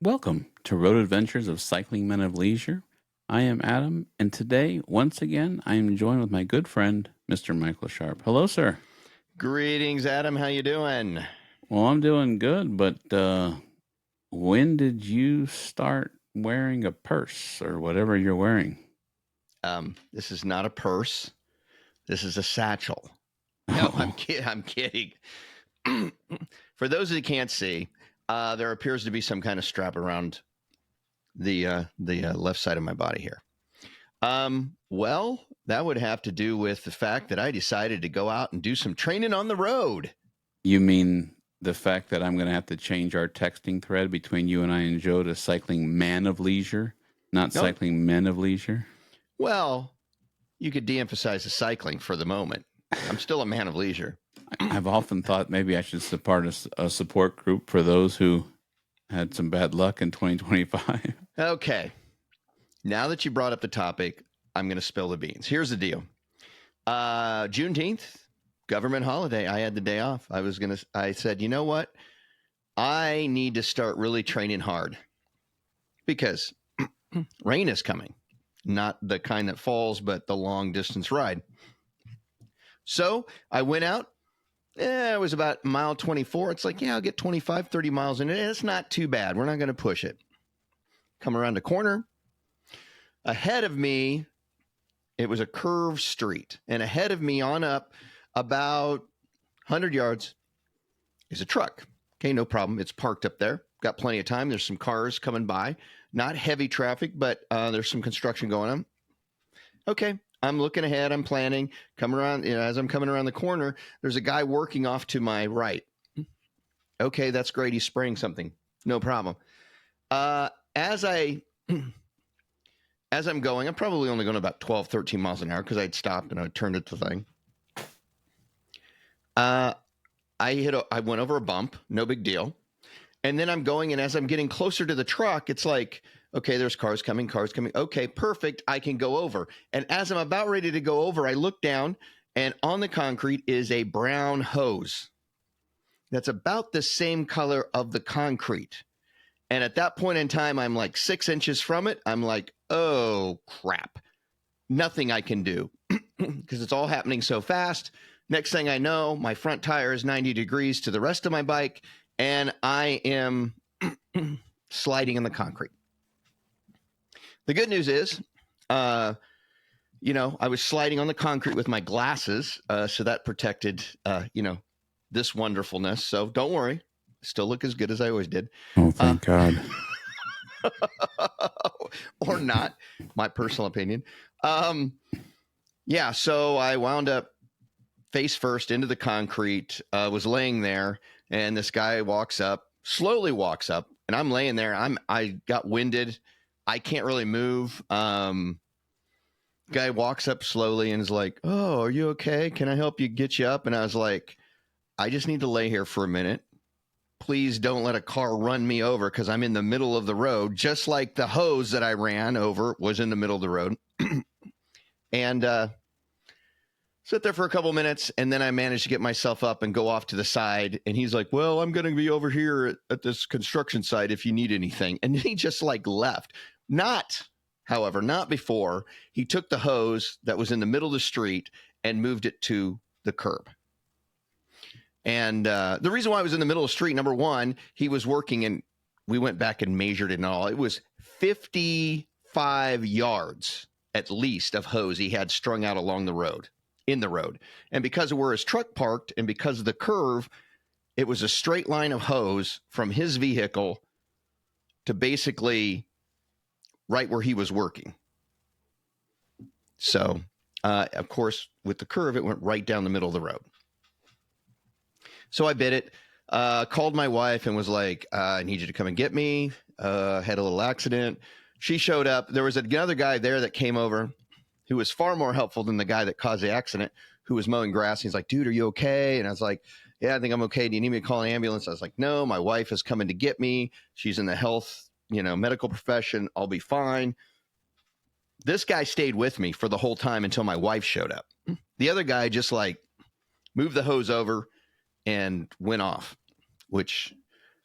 Welcome to Road Adventures of Cycling Men of Leisure. I am Adam, and today, once again, I am joined with my good friend, Mr. Michael Sharp. Hello, sir. Greetings, Adam. How you doing? Well, I'm doing good, but when did you start wearing a purse or whatever you're wearing? This is not a purse. This is a satchel. No, Oh, I'm kidding. For those that can't see, there appears to be some kind of strap around the left side of my body here. Well, that would have to do with the fact that I decided to go out and do some training on the road. you mean the fact that I'm going to have to change our texting thread between you and I and Joe to Cycling Man of Leisure, not No, Cycling Men of Leisure? well, you could de-emphasize the cycling for the moment. I'm still a man of leisure. I've often thought maybe I should support a support group for those who had some bad luck in 2025. Okay. Now that you brought up the topic, I'm going to spill the beans. Here's the deal. Juneteenth, government holiday. I had the day off. I said, you know what? I need to start really training hard because rain is coming. Not the kind that falls, but the long distance ride. So I went out. It was about mile 24. It's like, yeah, I'll get 25, 30 miles in it. It's not too bad. We're not going to push it. Come around the corner. Ahead of me, it was a curved street. And ahead of me on up about 100 yards is a truck. Okay, no problem. It's parked up there. Got plenty of time. There's some cars coming by. Not heavy traffic, but there's some construction going on. Okay, I'm looking ahead. I'm planning. Come around. As I'm coming around the corner, there's a guy working off to my right. Okay, that's great. He's spraying something. No problem. As I'm going, I'm probably only going about 12, 13 miles an hour because I'd stopped and I turned it to the thing. I went over a bump. No big deal. And then I'm going, and as I'm getting closer to the truck, it's like, okay, there's cars coming. Okay, perfect. I can go over. And as I'm about ready to go over, I look down, and on the concrete is a brown hose that's about the same color of the concrete. And at that point in time, I'm like 6 inches from it. I'm like, oh, crap. Nothing I can do because it's all happening so fast. Next thing I know, my front tire is 90 degrees to the rest of my bike, and I am sliding in the concrete. The good news is, I was sliding on the concrete with my glasses, so that protected, this wonderfulness. So don't worry. Still look as good as I always did. Oh, thank God. Or not, my personal opinion. So I wound up face first into the concrete, was laying there, and this guy slowly walks up, and I'm laying there. I got winded. I can't really move. Guy walks up slowly and is like, "Oh, are you okay? Can I help you get you up?" And I was like, "I just need to lay here for a minute. Please don't let a car run me over because I'm in the middle of the road, just like the hose that I ran over was in the middle of the road." And sit there for a couple minutes, and then I managed to get myself up and go off to the side. And he's like, "Well, I'm going to be over here at this construction site if you need anything." And he just left. However, not before he took the hose that was in the middle of the street and moved it to the curb. And the reason why I was in the middle of the street, number one, he was working, and we went back and measured it and all. It was 55 yards at least of hose he had strung out along the road, in the road. And because of where his truck parked and because of the curve, it was a straight line of hose from his vehicle to basically right where he was working. So, of course, with the curve, it went right down the middle of the road. So I bid it, called my wife and was like, "I need you to come and get me." Had a little accident. She showed up. There was another guy there that came over who was far more helpful than the guy that caused the accident, who was mowing grass. He's like, "Dude, are you okay?" And I was like, "Yeah, I think I'm okay. Do you need me to call an ambulance?" I was like, "No, my wife is coming to get me. She's in the health, medical profession. I'll be fine." This guy stayed with me for the whole time until my wife showed up. The other guy just moved the hose over and went off, which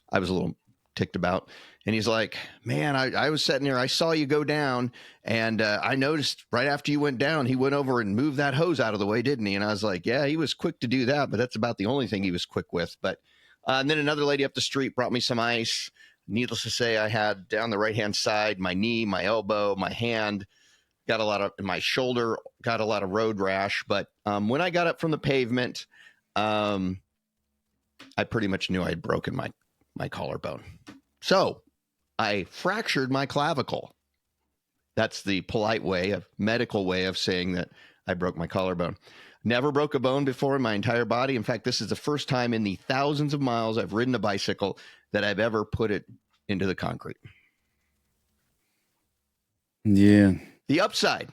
I was a little ticked about. And he's like, man, I was sitting there. I saw you go down. And I noticed right after you went down, he went over and moved that hose out of the way, didn't he? And I was like, yeah, he was quick to do that. But that's about the only thing he was quick with. But and then another lady up the street brought me some ice. Needless to say, I had down the right-hand side, my knee, my elbow, my hand, got a lot of my shoulder, got a lot of road rash. But when I got up from the pavement, I pretty much knew I had broken my collarbone. So I fractured my clavicle. That's the polite way, medical way of saying that I broke my collarbone. Never broke a bone before in my entire body. In fact, this is the first time in the thousands of miles I've ridden a bicycle that I've ever put it into the concrete. Yeah. The upside.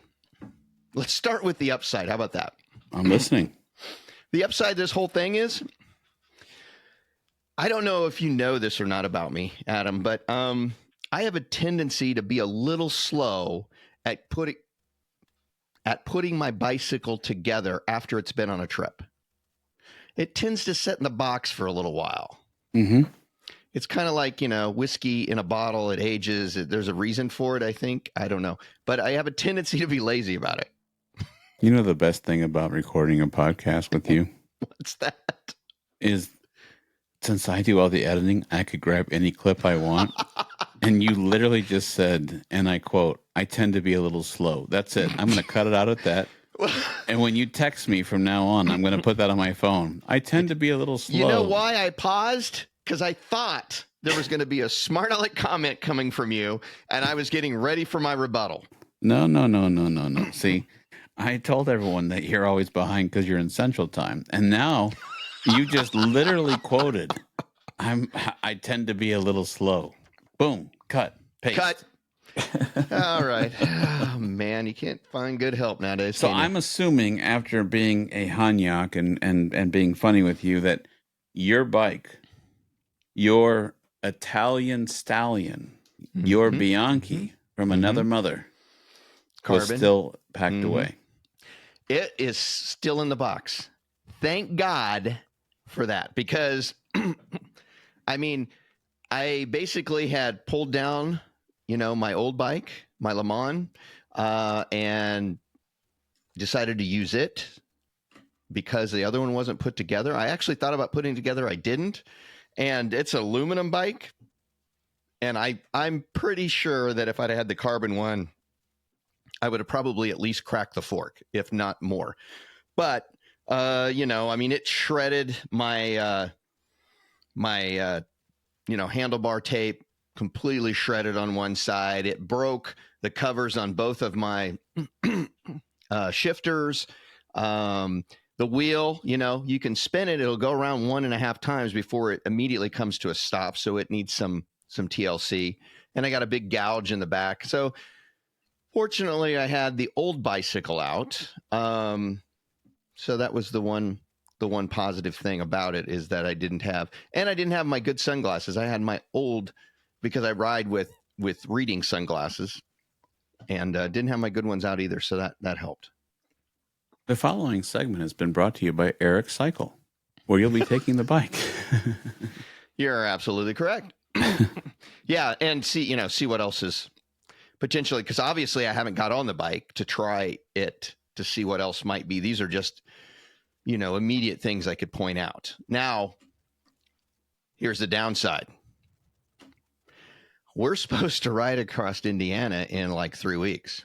Let's start with the upside. How about that? I'm listening. The upside of this whole thing is, I don't know if you know this or not about me, Adam, but I have a tendency to be a little slow at putting my bicycle together after it's been on a trip. It tends to sit in the box for a little while. Mm-hmm. It's kind of like, whiskey in a bottle. It ages. There's a reason for it, I think. I don't know. But I have a tendency to be lazy about it. You know the best thing about recording a podcast with you? What's that? Is since I do all the editing, I could grab any clip I want. And you literally just said, and I quote, I tend to be a little slow. That's it. I'm going to cut it out at that. And when you text me from now on, I'm going to put that on my phone. I tend to be a little slow. You know why I paused? Because I thought there was going to be a smart aleck comment coming from you, and I was getting ready for my rebuttal. No. See, I told everyone that you're always behind because you're in Central Time. And now you just literally quoted, I tend to be a little slow. Boom, cut, paste. Cut. All right. Oh, man, you can't find good help nowadays. So I'm assuming after being a Hanyak and being funny with you that your bike, your Italian stallion, your Bianchi from another mother was still packed away. It is still in the box. Thank God for that, because I mean, I basically had pulled down, my old bike, my Le Mans, and decided to use it because the other one wasn't put together. I actually thought about putting it together. I didn't. And it's an aluminum bike. And I'm pretty sure that if I'd had the carbon one, I would have probably at least cracked the fork, if not more. But, it shredded my handlebar tape, completely shredded on one side. It broke the covers on both of my shifters. The wheel, you can spin it. It'll go around 1.5 times before it immediately comes to a stop. So it needs some TLC. And I got a big gouge in the back. So fortunately, I had the old bicycle out. So that was the one positive thing about it, is that I didn't have my good sunglasses. I had my old, because I ride with reading sunglasses, and didn't have my good ones out either. So that helped. The following segment has been brought to you by Eric Cycle, where you'll be taking the bike. You're absolutely correct. Yeah, and see what else is potentially, because obviously I haven't got on the bike to try it to see what else might be. These are just, immediate things I could point out. Now, here's the downside. We're supposed to ride across Indiana in like 3 weeks.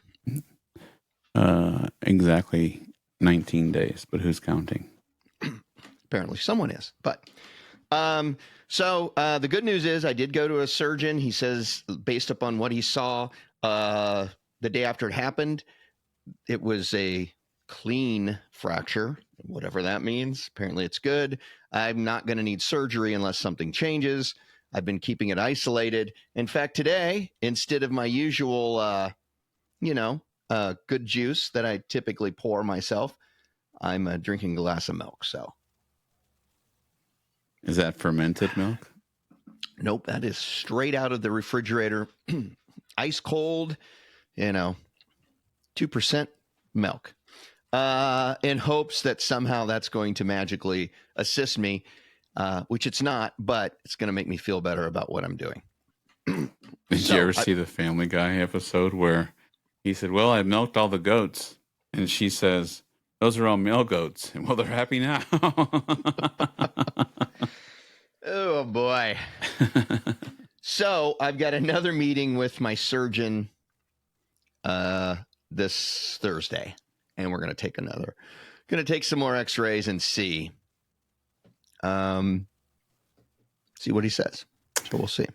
Exactly 19 days, but who's counting? Apparently someone is. But so the good news is I did go to a surgeon. He says, based upon what he saw the day after it happened, it was a clean fracture, whatever that means. Apparently it's good. I'm not going to need surgery unless something changes. I've been keeping it isolated. In fact, today, instead of my usual, good juice that I typically pour myself, I'm drinking a glass of milk. So, is that fermented milk? Nope, that is straight out of the refrigerator, ice cold, 2% milk, in hopes that somehow that's going to magically assist me. which it's not, but it's going to make me feel better about what I'm doing. Did you ever see the Family Guy episode where he said, well, I milked all the goats. And she says, those are all male goats. And well, they're happy now. Oh, boy. So I've got another meeting with my surgeon this Thursday. And we're going to take some more x-rays and see what he says. So we'll see.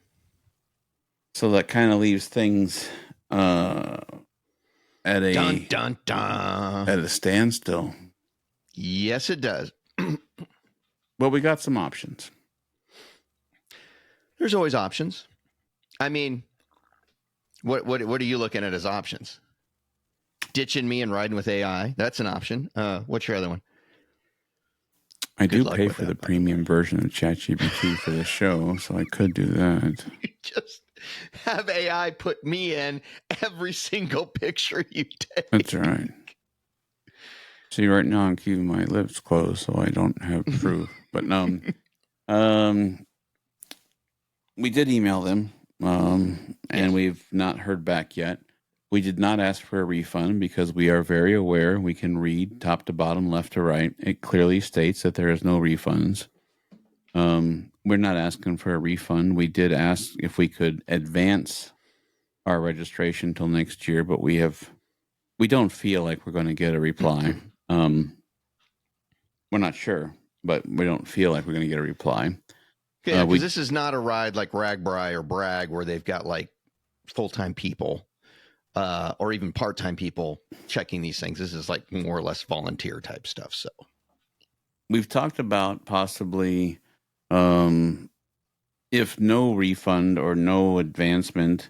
So that kind of leaves things at a dun, dun, dun. At a standstill. Yes, it does. Well, we got some options. There's always options. I mean, what are you looking at as options? Ditching me and riding with AI. That's an option. What's your other one? I do pay for the premium version of ChatGPT for the show, so I could do that. You just have AI put me in every single picture you take. That's right. See, right now I'm keeping my lips closed so I don't have proof. But no, we did email them, and we've not heard back yet. We did not ask for a refund because we are very aware. We can read top to bottom, left to right. It clearly states that there is no refunds. We're not asking for a refund. We did ask if we could advance our registration till next year, but we don't feel like we're going to get a reply. We're not sure, but we don't feel like we're going to get a reply. Yeah, because this is not a ride like Ragbri or Bragg where they've got like full-time people. Or even part-time people checking these things. This is like more or less volunteer type stuff. So we've talked about possibly, if no refund or no advancement,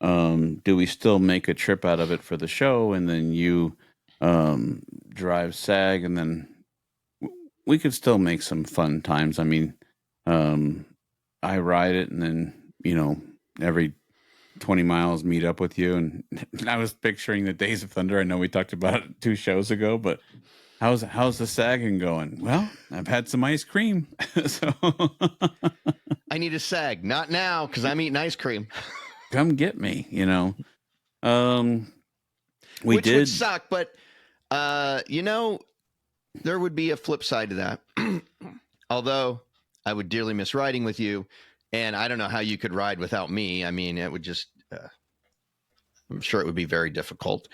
do we still make a trip out of it for the show? And then you drive SAG, and then we could still make some fun times. I mean, I ride it, and then, every 20 miles meet up with you. And I was picturing the Days of Thunder. I know we talked about it 2 shows ago, but how's the sagging going? Well, I've had some ice cream. So I need a sag. Not now, because I'm eating ice cream. Come get me, Which would suck, but there would be a flip side to that. Although I would dearly miss riding with you. And I don't know how you could ride without me. I mean, it would just, I'm sure it would be very difficult.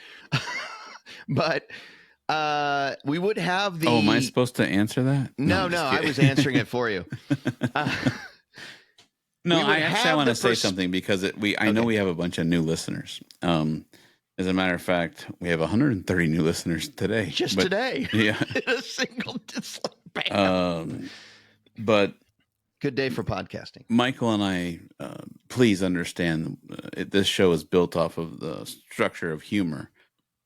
But we would have the... Oh, am I supposed to answer that? No, I was answering it for you. No, I want to say something because I know we have a bunch of new listeners. As a matter of fact, we have 130 new listeners today. Just today. Yeah. A single dislike. But... Good day for podcasting. Michael and I, please understand, this show is built off of the structure of humor.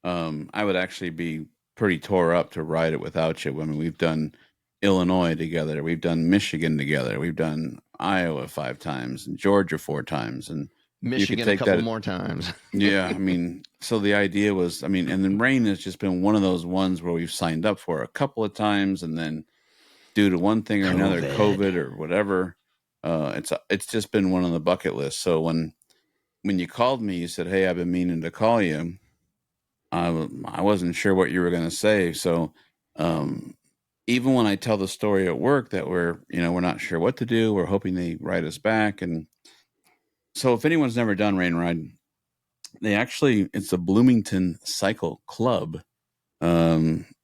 I would actually be pretty tore up to ride it without you. I mean, we've done Illinois together. We've done Michigan together. We've done Iowa 5 times and Georgia 4 times. And Michigan a couple more times. Yeah, I mean, so the idea was, and then rain has just been one of those ones where we've signed up for a couple of times, and then due to one thing or another, COVID or whatever, it's just been one on the bucket list. So when you called me, you said, "Hey, I've been meaning to call you." I wasn't sure what you were going to say. So even when I tell the story at work that we're not sure what to do, we're hoping they write us back. And so if anyone's never done Rain Ride, it's a Bloomington Cycle Club.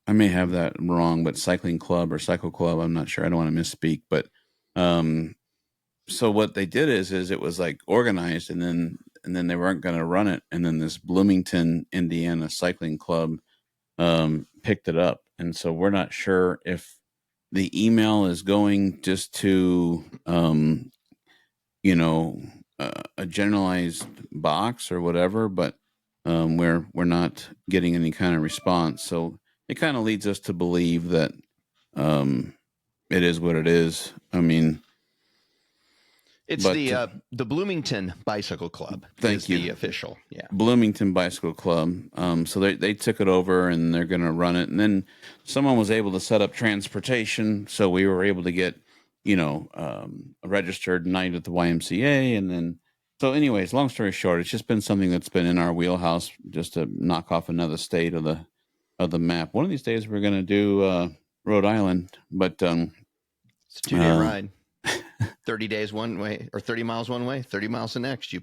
I may have that wrong, but cycling club or cycle club, I'm not sure. I don't want to misspeak, but so what they did is it was like organized, and then they weren't going to run it, and then this Bloomington, Indiana cycling club picked it up, and so we're not sure if the email is going just to a generalized box or whatever, but we're not getting any kind of response. So it kind of leads us to believe that it is what it is. I mean, it's the Bloomington Bicycle Club. Thank you. The official, yeah. Bloomington Bicycle Club. So they took it over, and they're going to run it. And then someone was able to set up transportation, so we were able to get a registered knight at the YMCA. And then, so anyways, long story short, it's just been something that's been in our wheelhouse just to knock off another state of the map. One of these days we're going to do Rhode Island, but it's a 2-day ride. 30 days one way, or 30 miles one way, 30 miles the next. You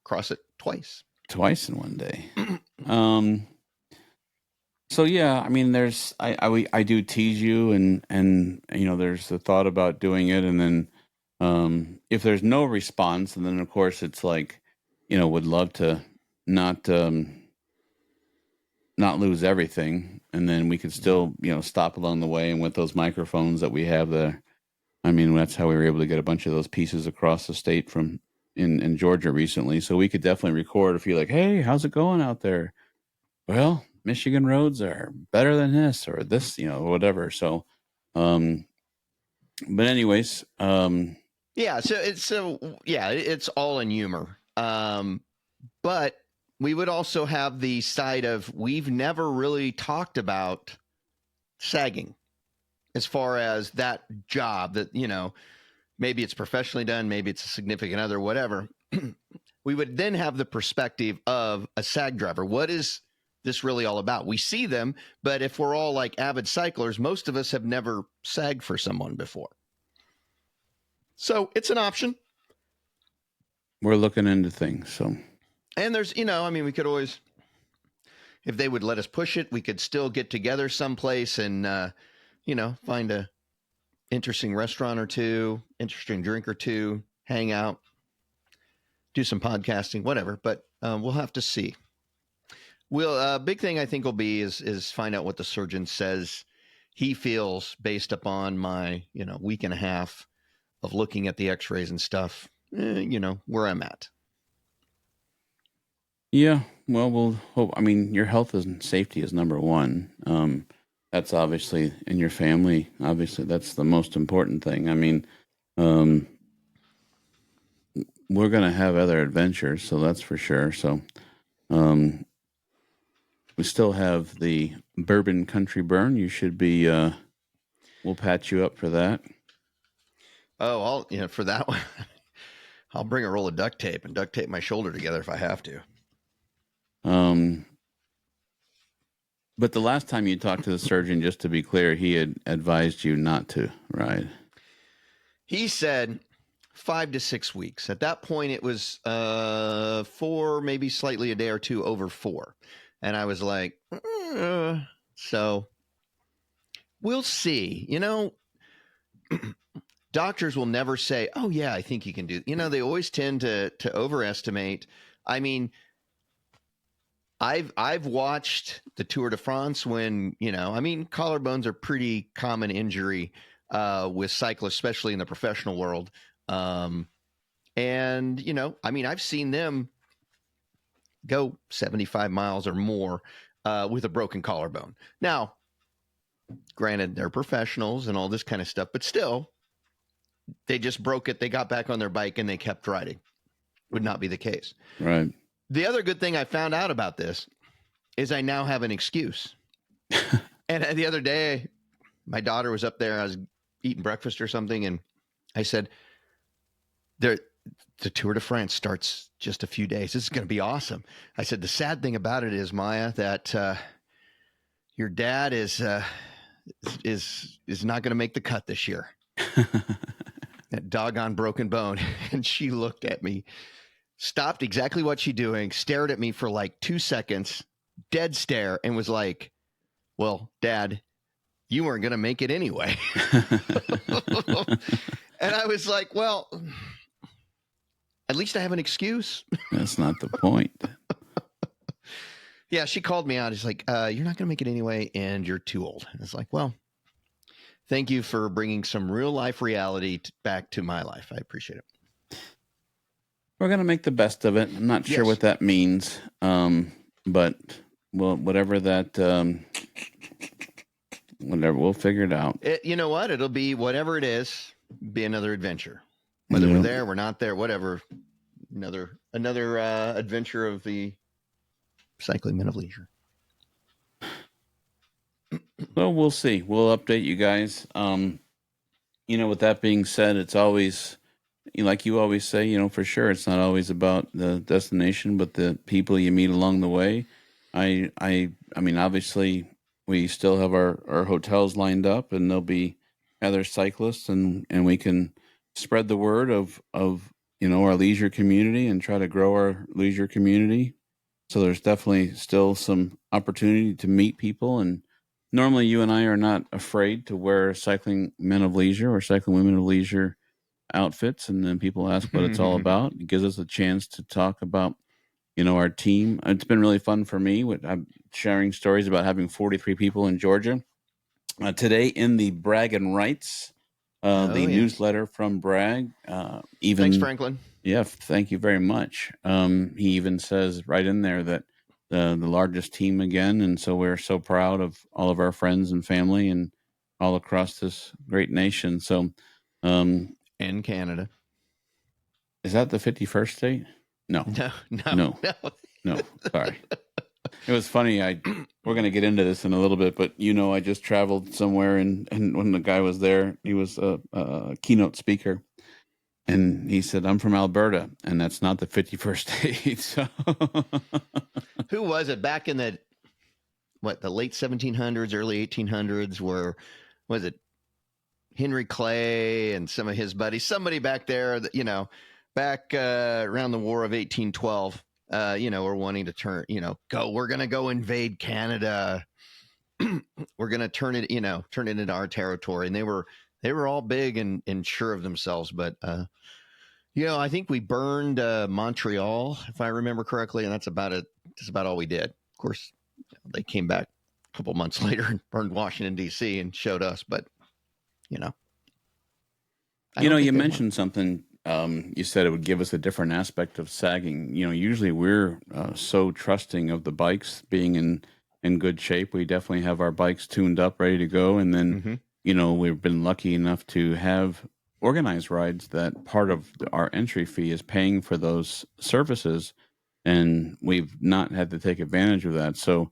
cross it twice in one day. So yeah, I mean, I do tease you, and there's the thought about doing it, and then if there's no response, and then of course it's like, would love to not lose everything, and then we could still stop along the way, and with those microphones that we have there, I mean, that's how we were able to get a bunch of those pieces across the state from in Georgia recently. So we could definitely record if you're like, hey, how's it going out there? Well, Michigan roads are better than this or this, whatever. So, but anyways, yeah. So it's all in humor. But we would also have the side of we've never really talked about sagging as far as that job that, maybe it's professionally done, maybe it's a significant other, whatever. We would then have the perspective of a SAG driver. What is this really all about? We see them, but if we're all like avid cyclers, most of us have never sagged for someone before. So it's an option. We're looking into things. So, and there's, we could always, if they would let us push it, we could still get together someplace and, find a interesting restaurant or two, interesting drink or two, hang out, do some podcasting, whatever. But we'll have to see. Big thing I think will be is find out what the surgeon says he feels based upon my, week and a half of looking at the x-rays and stuff, where I'm at. Yeah, well, we'll hope. I mean, your health and safety is number one. That's obviously in your family. Obviously, that's the most important thing. I mean, we're going to have other adventures, so that's for sure. So, we still have the Bourbon Country Burn. You should be. We'll patch you up for that. Oh, for that one, I'll bring a roll of duct tape and duct tape my shoulder together if I have to. But the last time you talked to the surgeon, just to be clear, he had advised you not to, right? He said 5 to 6 weeks. At that point, it was 4, maybe slightly a day or two over 4. And I was like, so we'll see. Doctors will never say, oh, yeah, I think you can do. They always tend to overestimate. I mean, I've watched the Tour de France when, collarbones are pretty common injury with cyclists, especially in the professional world. And, I've seen them go 75 miles or more with a broken collarbone. Now, granted, they're professionals and all this kind of stuff, but still, they just broke it. They got back on their bike and they kept riding. Would not be the case. Right. The other good thing I found out about this is I now have an excuse. And the other day, my daughter was up there. I was eating breakfast or something. And I said, the Tour de France starts just a few days. This is going to be awesome. I said, the sad thing about it is, Maya, that your dad is not going to make the cut this year. That doggone broken bone. And she looked at me, stopped exactly what she's doing, stared at me for like 2 seconds, dead stare, and was like, well, Dad, you weren't going to make it anyway. And I was like, well, at least I have an excuse. That's not the point. Yeah, she called me out. She's like, you're not going to make it anyway, and you're too old. And it's like, well, thank you for bringing some real life reality back to my life. I appreciate it. We're going to make the best of it. I'm not sure what that means, but whatever that, whatever, we'll figure it out. You know what? It'll be whatever it is, be another adventure. Whether we're there, we're not there, whatever. Another adventure of the cycling men of leisure. Well, we'll see. We'll update you guys. With that being said, it's always, like you always say, for sure, it's not always about the destination, but the people you meet along the way. I mean, obviously, we still have our hotels lined up, and there'll be other cyclists, and we can spread the word of our leisure community and try to grow our leisure community. So there's definitely still some opportunity to meet people. And normally you and I are not afraid to wear cycling men of leisure or cycling women of leisure outfits. And then people ask what it's all about. It gives us a chance to talk about, our team. It's been really fun for me. I'm sharing stories about having 43 people in Georgia. Today in the Bragg and Rights, the yes. newsletter from Bragg, even Thanks, Franklin. yeah, thank you very much. He even says right in there that the largest team again, and so we're so proud of all of our friends and family and all across this great nation. So, In Canada. is that the 51st state? No, No. no. Sorry. It was funny. We're going to get into this in a little bit, but I just traveled somewhere, and when the guy was there, he was a keynote speaker. And he said, I'm from Alberta, and that's not the 51st state. So. Who was it back in the late 1700s, early 1800s, where was it Henry Clay and some of his buddies, somebody back there that, back around the War of 1812, were wanting to we're going to go invade Canada. We're going to turn it into our territory. And they were all big and sure of themselves. But, I think we burned Montreal, if I remember correctly. And that's about it. That's about all we did. Of course, they came back a couple months later and burned Washington, D.C. and showed us. But, you mentioned something. You said it would give us a different aspect of sagging. Usually we're so trusting of the bikes being in good shape. We definitely have our bikes tuned up, ready to go. And then, we've been lucky enough to have organized rides that part of our entry fee is paying for those services. And we've not had to take advantage of that. So,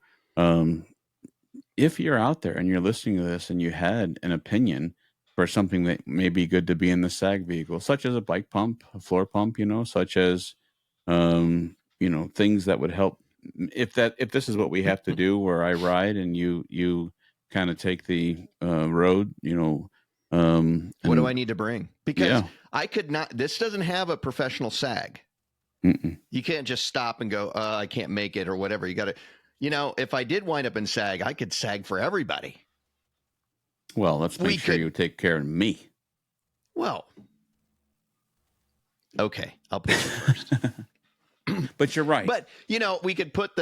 if you're out there and you're listening to this and you had an opinion for something that may be good to be in the SAG vehicle, such as a bike pump, a floor pump, such as, things that would help. If this is what we have to do, where I ride and you kind of take the road, what do I need to bring? Because yeah. I could not. This doesn't have a professional SAG. Mm-mm. You can't just stop and go, I can't make it or whatever. You got to, if I did wind up in SAG, I could SAG for everybody. Well, let's make sure you take care of me. Well, okay, I'll put you first. But you're right. But I could put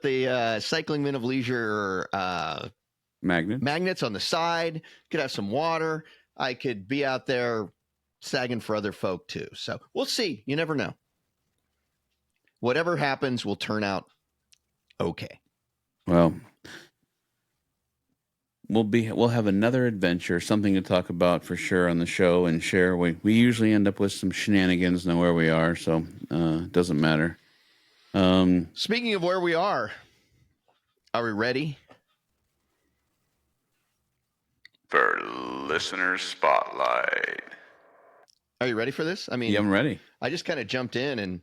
the cycling men of leisure magnets on the side. Could have some water. I could be out there sagging for other folk too. So we'll see. You never know. Whatever happens will turn out okay. Well, we'll have another adventure, something to talk about for sure on the show and share. We usually end up with some shenanigans know where we are, so it doesn't matter. Speaking of where we are we ready for listener spotlight? Are you ready for this? I mean, yeah, I'm ready. I just kind of jumped in and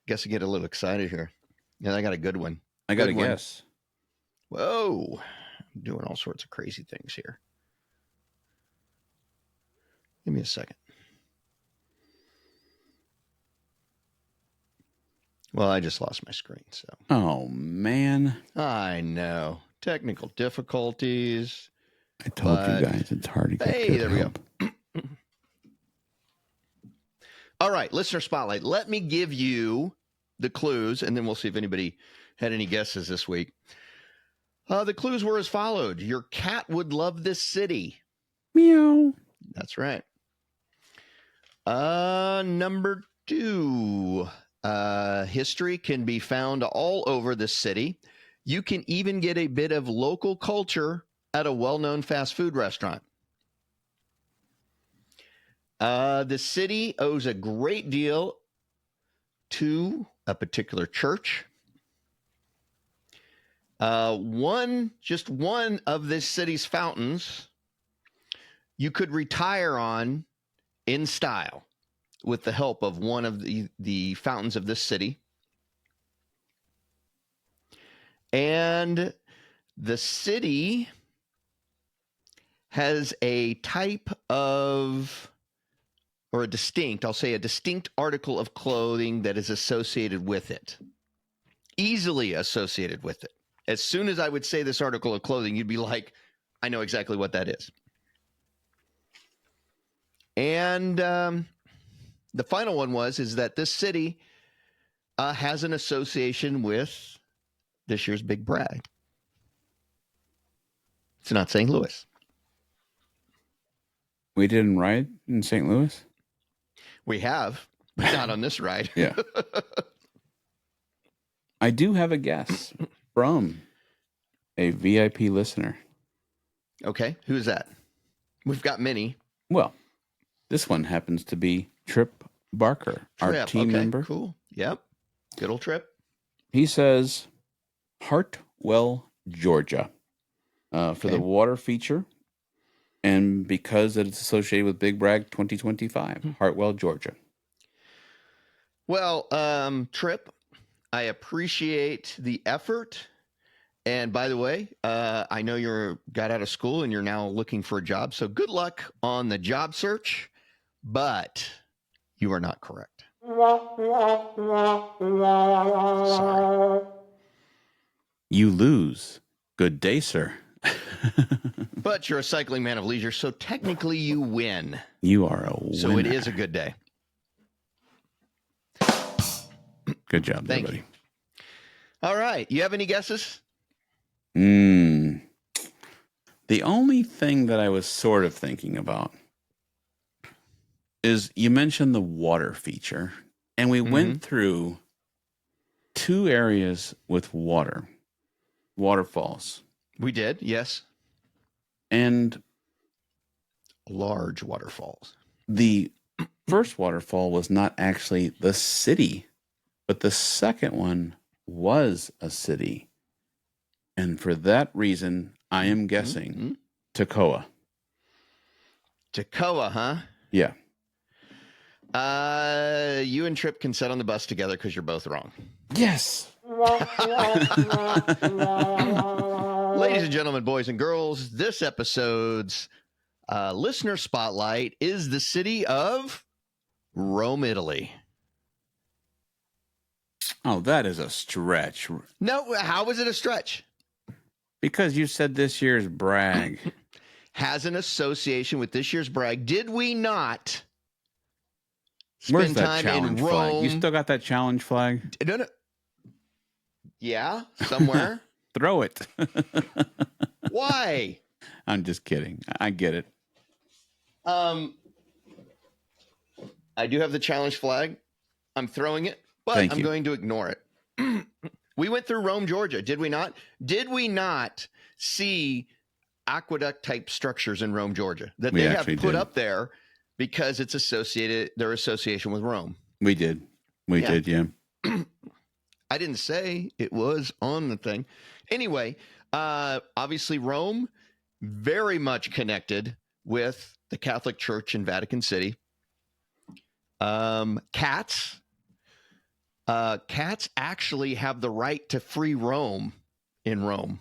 guess I get a little excited here. Yeah, I got a good one. I got a guess. Whoa. I'm doing all sorts of crazy things here. Give me a second. Well, I just lost my screen, so. Oh, man. I know. Technical difficulties. I told you guys it's hard to get Hey, there help. We go. All right, listener spotlight. Let me give you the clues, and then we'll see if anybody had any guesses this week. The clues were as followed. Your cat would love this city. Meow. That's right. Number 2. History can be found all over the city. You can even get a bit of local culture at a well-known fast food restaurant. The city owes a great deal to a particular church. Just one of this city's fountains you could retire on in style with the help of one of the fountains of this city. And the city has a type of, or a distinct article of clothing that is associated with it. Easily associated with it. As soon as I would say this article of clothing, you'd be like, I know exactly what that is. And the final one is that this city has an association with this year's big brag. It's not St. Louis. We didn't ride in St. Louis? We have, but not on this ride. Yeah. I do have a guess from a VIP listener. Okay, who's that? We've got many. Well, this one happens to be Trip Barker, our team member. Cool. Yep. Good old Trip. He says, Hartwell, Georgia, for the water feature. And because it's associated with Big Brag 2025, Hartwell, Georgia. Well, Trip, I appreciate the effort. And by the way, I know you got out of school and you're now looking for a job. So good luck on the job search, but you are not correct. Sorry. You lose. Good day, sir. But you're a cycling man of leisure, so technically you win. You are a winner. So it is a good day. Good job, Thank everybody. you. All right. You have any guesses? The only thing that I was sort of thinking about is you mentioned the water feature, and we went through 2 areas with waterfalls. We did, yes. And large waterfalls. The first waterfall was not actually the city, but the second one was a city. And for that reason, I am guessing Toccoa. Toccoa, huh? Yeah. You and Trip can sit on the bus together because you're both wrong. Yes. Ladies and gentlemen, boys and girls, this episode's listener spotlight is the city of Rome, Italy. Oh, that is a stretch. No, how is it a stretch? Because you said this year's brag has an association with this year's brag. Did we not Where's spend that time challenge in Rome? flag? You still got that challenge flag? No. Yeah, somewhere. Throw it. Why? I'm just kidding. I get it. I do have the challenge flag. I'm throwing it, but I'm going to ignore it. We went through Rome, Georgia, did we not? Did we not see aqueduct type structures in Rome, Georgia that they have put up there because it's their association with Rome? We did. We did, yeah. I didn't say it was on the thing. Anyway, obviously Rome, very much connected with the Catholic Church in Vatican City. Cats actually have the right to free roam in Rome.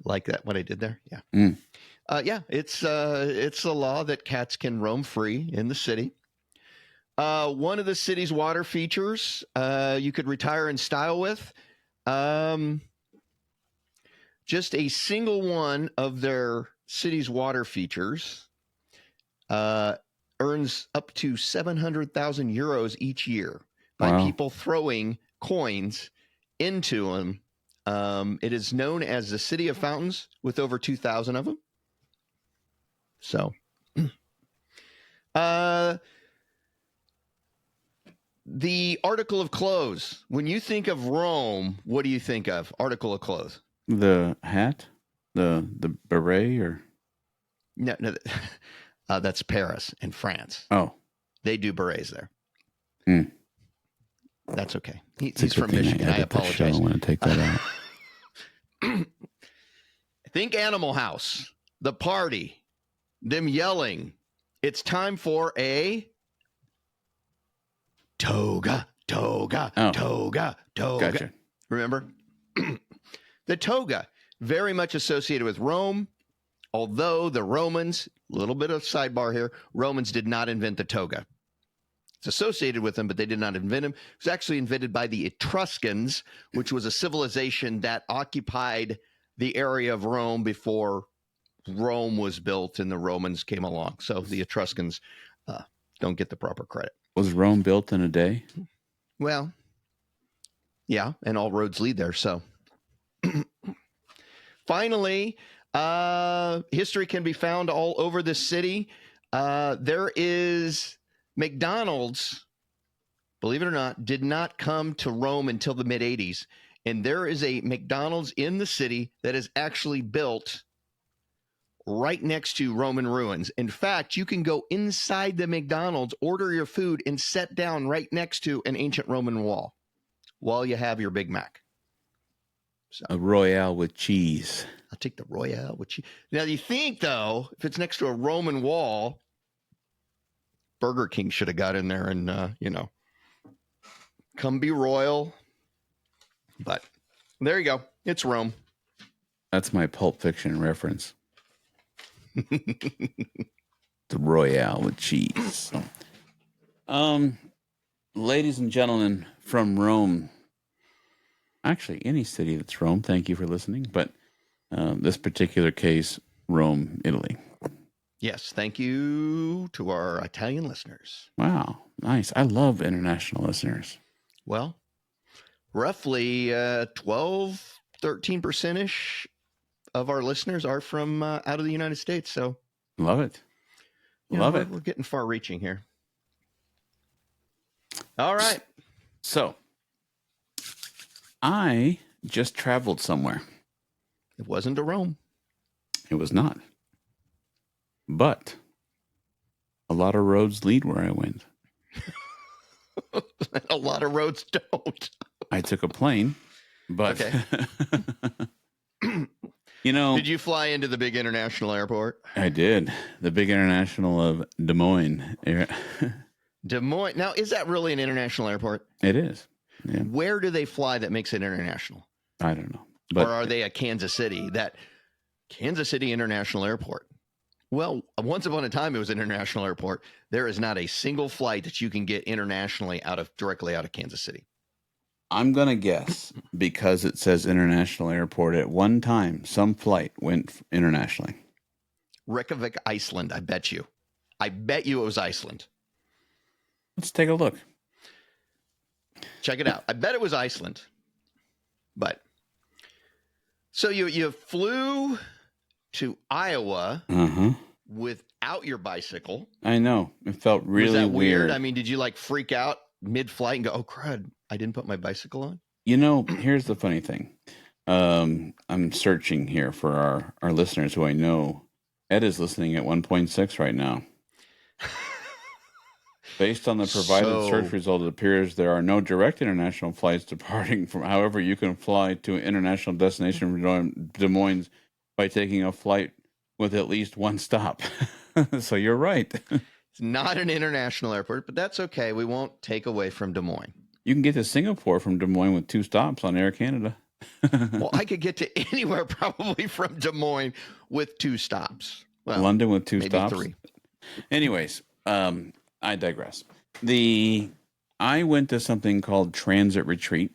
Like that, what I did there? Yeah. Yeah, it's a law that cats can roam free in the city. One of the city's water features you could retire in style with. Just a single one of their city's water features earns up to 700,000 euros each year by people throwing coins into them. It is known as the City of Fountains with over 2,000 of them. So, the article of clothes. When you think of Rome, what do you think of? Article of clothes. The hat? The beret or? No, that's Paris in France. Oh. They do berets there. That's okay. He's from Michigan. I apologize. I want to take that out. Think Animal House, the party. them yelling, it's time for a toga, toga, toga, toga. Gotcha. Remember? The toga, very much associated with Rome, although the Romans, a little bit of sidebar here, Romans did not invent the toga. It's associated with them, but they did not invent them. It was actually invented by the Etruscans, which was a civilization that occupied the area of Rome before Rome was built and the Romans came along. So the Etruscans don't get the proper credit. Was Rome built in a day? Well, yeah, and all roads lead there. So finally, history can be found all over the city. There is McDonald's, believe it or not, did not come to Rome until the mid-'80s. And there is a McDonald's in the city that is actually built right next to Roman ruins. In fact, you can go inside the McDonald's, order your food, and sit down right next to an ancient Roman wall while you have your Big Mac. So, a Royale with cheese. I'll take the Royale with cheese. Now, you think, though, if it's next to a Roman wall, Burger King should have got in there and, come be royal. But there you go. It's Rome. That's my Pulp Fiction reference. The Royale with cheese. Ladies and gentlemen from Rome, actually any city that's Rome, thank you for listening, but this particular case, Rome, Italy. Yes, thank you to our Italian listeners. Wow, nice. I love international listeners. Well, roughly 12, 13%-ish of our listeners are from out of the United States. So love it. Love it. We're getting far reaching here. All right. So I just traveled somewhere. It wasn't to Rome. It was not. But a lot of roads lead where I went. A lot of roads don't. I took a plane, but okay. Did you fly into the big international airport? I did. The big international of Des Moines. Des Moines. Now, is that really an international airport? It is. Yeah. Where do they fly that makes it international? I don't know. Or are they a Kansas City? That Kansas City International Airport. Well, once upon a time, it was an international airport. There is not a single flight that you can get internationally directly out of Kansas City. I'm going to guess, because it says international airport, at one time, some flight went internationally. Reykjavik, Iceland, I bet you. I bet you it was Iceland. Let's take a look. Check it out. I bet it was Iceland. But, so you flew to Iowa without your bicycle. I know. It felt really was that weird. I mean, did you freak out mid-flight and go, oh, crud, I didn't put my bicycle on? Here's the funny thing. I'm searching here for our listeners who I know. Ed is listening at 1.6 right now. Based on the provided search result, it appears there are no direct international flights departing from. However, you can fly to an international destination from Des Moines by taking a flight with at least one stop. So you're right. It's not an international airport, but that's okay. We won't take away from Des Moines. You can get to Singapore from Des Moines with 2 stops on Air Canada. Well, I could get to anywhere probably from Des Moines with 2 stops. Well, London with 2 maybe stops. 3. Anyways, I digress. I went to something called Transit Retreat.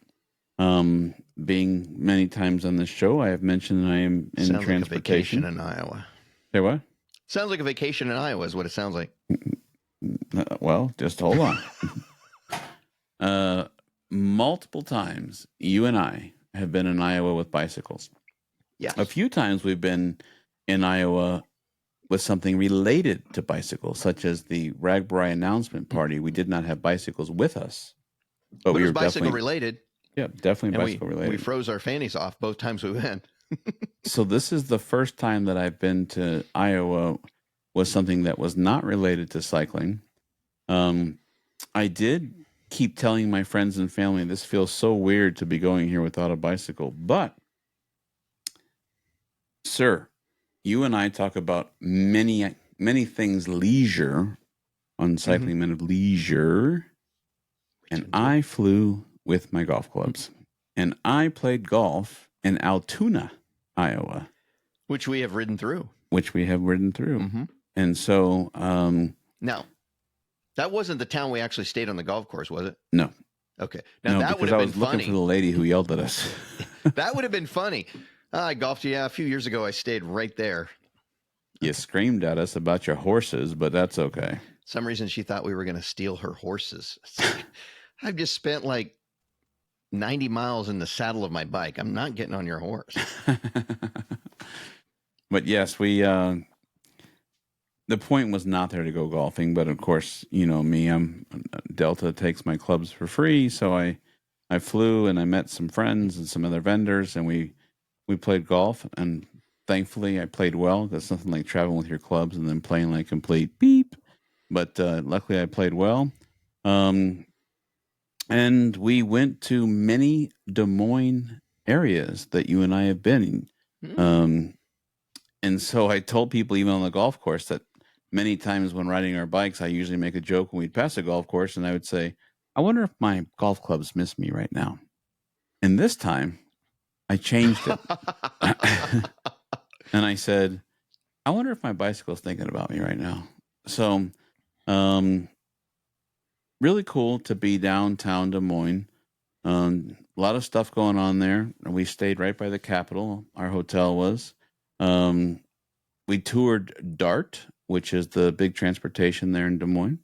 Being many times on this show, I have mentioned that I am in sounds transportation. Like a vacation in Iowa. Say what? Sounds like a vacation in Iowa is what it sounds like. Well, just hold on. Multiple times, you and I have been in Iowa with bicycles. Yeah. A few times we've been in Iowa with something related to bicycles, such as the Ragbri announcement party. We did not have bicycles with us, but we it was were bicycle related. Yeah, definitely and bicycle related. We froze our fannies off both times we went. So this is the first time that I've been to Iowa with something that was not related to cycling. I did keep telling my friends and family, this feels so weird to be going here without a bicycle. But, sir, you and I talk about many many things leisure on Cycling Men of Leisure, and I flew with my golf clubs, and I played golf in Altoona, Iowa, which we have ridden through. And so, now, that wasn't the town we actually stayed on the golf course, was it? No. Okay. Now, no, that would because have I been was looking funny. for the lady who yelled at us. That would have been funny. I golfed, a few years ago. I stayed right there. You screamed at us about your horses, but that's okay. Some reason she thought we were going to steal her horses. I've just spent like 90 miles in the saddle of my bike. I'm not getting on your horse. But yes, we the point was not there to go golfing, but of course, you know me, Delta takes my clubs for free, so I flew and I met some friends and some other vendors, and we played golf, and thankfully I played well. That's nothing like traveling with your clubs and then playing like complete beep. But luckily I played well. And we went to many Des Moines areas that you and I have been in. And so I told people even on the golf course that many times when riding our bikes, I usually make a joke when we'd pass a golf course, and I would say, I wonder if my golf clubs miss me right now. And this time I changed it. And I said, I wonder if my bicycle's thinking about me right now. So, really cool to be downtown Des Moines. A lot of stuff going on there. We stayed right by the Capitol. Our hotel was. We toured DART, which is the big transportation there in Des Moines.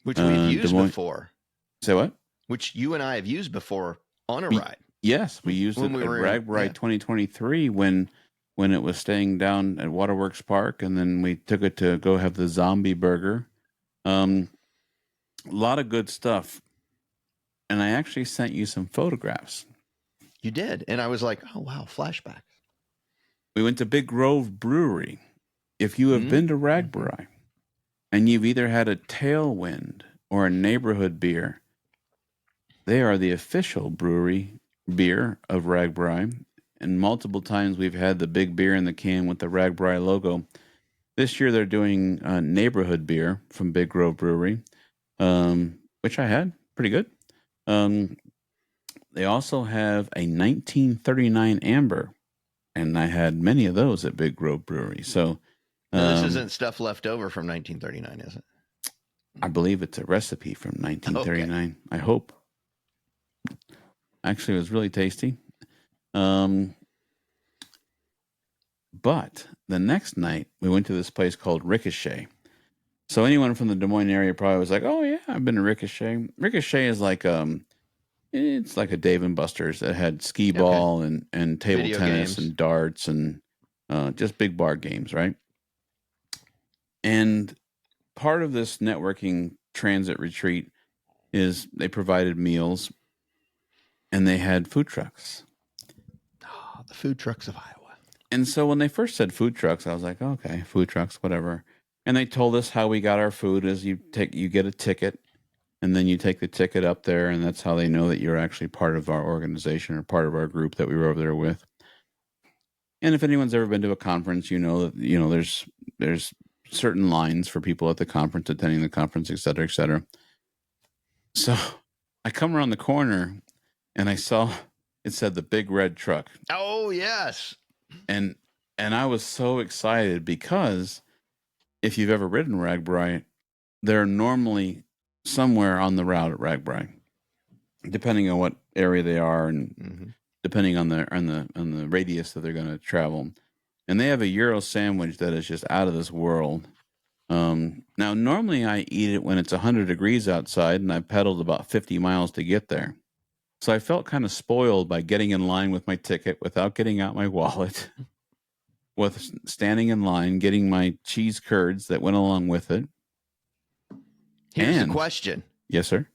Which we've used before. Say what? Which you and I have used before on a ride. Yes, we used it at RAGBRAI 2023 when it was staying down at Waterworks Park, and then we took it to go have the zombie burger. A lot of good stuff. And I actually sent you some photographs. You did. And I was like, oh, wow, flashbacks. We went to Big Grove Brewery. If you have been to RAGBRAI and you've either had a Tailwind or a neighborhood beer, they are the official brewery beer of RAGBRAI. And multiple times we've had the big beer in the can with the RAGBRAI logo. This year they're doing neighborhood beer from Big Grove Brewery, which I had. Pretty good. They also have a 1939 amber, and I had many of those at Big Grove Brewery. So this isn't stuff left over from 1939, is it? I believe it's a recipe from 1939. Okay. I hope. Actually, it was really tasty. But the next night, we went to this place called Ricochet. So anyone from the Des Moines area probably was like, "Oh yeah, I've been to Ricochet." Ricochet is like it's like a Dave & Buster's that had skee ball and table Video tennis games. And darts and just big bar games, right? And part of this networking transit retreat is they provided meals and they had food trucks. Oh, the food trucks of Iowa. And so when they first said food trucks, I was like, okay, food trucks, whatever. And they told us how we got our food is you get a ticket, and then you take the ticket up there, and that's how they know that you're actually part of our organization or part of our group that we were over there with. And if anyone's ever been to a conference, you know that there's certain lines for people at the conference, attending the conference, et cetera, et cetera. So I come around the corner, and I saw it said the big red truck. Oh yes. And I was so excited because if you've ever ridden RAGBRAI, they're normally somewhere on the route at RAGBRAI, depending on what area they are and depending on the radius that they're going to travel. And they have a Euro sandwich that is just out of this world. Now, normally I eat it when it's 100 degrees outside, and I pedaled about 50 miles to get there. So I felt kind of spoiled by getting in line with my ticket without getting out my wallet, with standing in line, getting my cheese curds that went along with it. Here's the question. Yes, sir.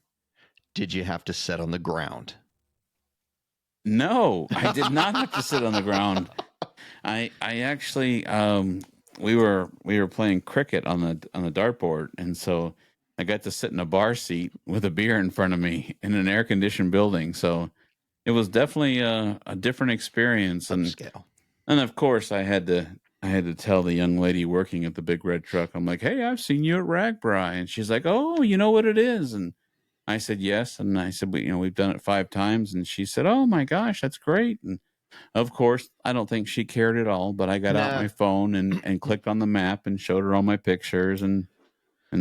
Did you have to sit on the ground? No, I did not have to sit on the ground. I actually we were playing cricket on the dartboard, and so I got to sit in a bar seat with a beer in front of me in an air conditioned building. So it was definitely a different experience. Upscale. And of course, I had to I had to tell the young lady working at the big red truck, I'm like, hey, I've seen you at Ragbri. And she's like, oh, you know what it is? And I said, yes. And I said, we've done it 5 times. And she said, oh my gosh, that's great. And of course, I don't think she cared at all, but I got out Nah. my phone and clicked on the map and showed her all my pictures. And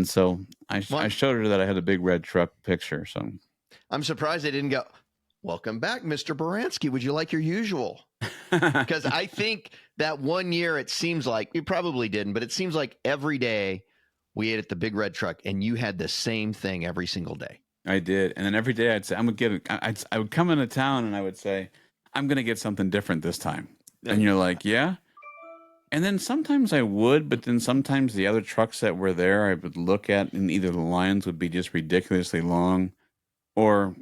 so I Well, showed her that I had a big red truck picture. So I'm surprised they didn't go, welcome back, Mr. Baranski. Would you like your usual? Because I think that one year it seems like, you probably didn't, but it seems like every day we ate at the big red truck and you had the same thing every single day. I did. And then every day I'd say, I'm going to get it. I would come into town and I would say, I'm going to get something different this time. And you're like, yeah. And then sometimes I would, but then sometimes the other trucks that were there, I would look at, and either the lines would be just ridiculously long, or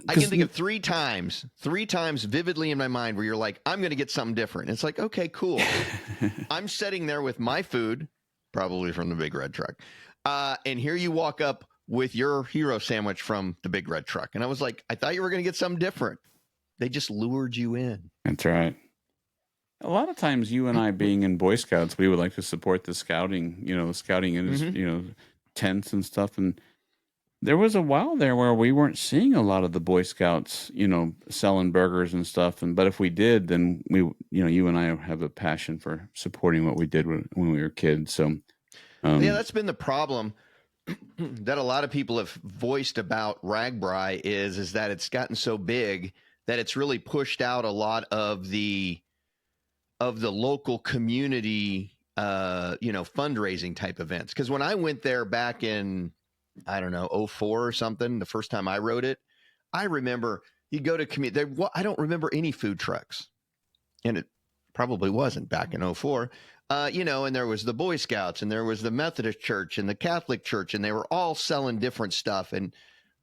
I can think of three times vividly in my mind where you're like, I'm going to get something different. It's like, okay, cool. I'm sitting there with my food, probably from the big red truck. And here you walk up with your hero sandwich from the big red truck. And I was like, I thought you were going to get something different. They just lured you in. That's right. A lot of times, you and I, being in Boy Scouts, we would like to support the scouting, the scouting industry, tents and stuff. And there was a while there where we weren't seeing a lot of the Boy Scouts, selling burgers and stuff. But if we did, then you and I have a passion for supporting what we did when we were kids. So, yeah, that's been the problem that a lot of people have voiced about Ragbri is that it's gotten so big that it's really pushed out a lot of the local community, fundraising type events. Because when I went there back in, I don't know, 04 or something, the first time I rode it, I remember you go to community. I don't remember any food trucks, and it probably wasn't back in 04. And there was the Boy Scouts, and there was the Methodist Church and the Catholic Church, and they were all selling different stuff.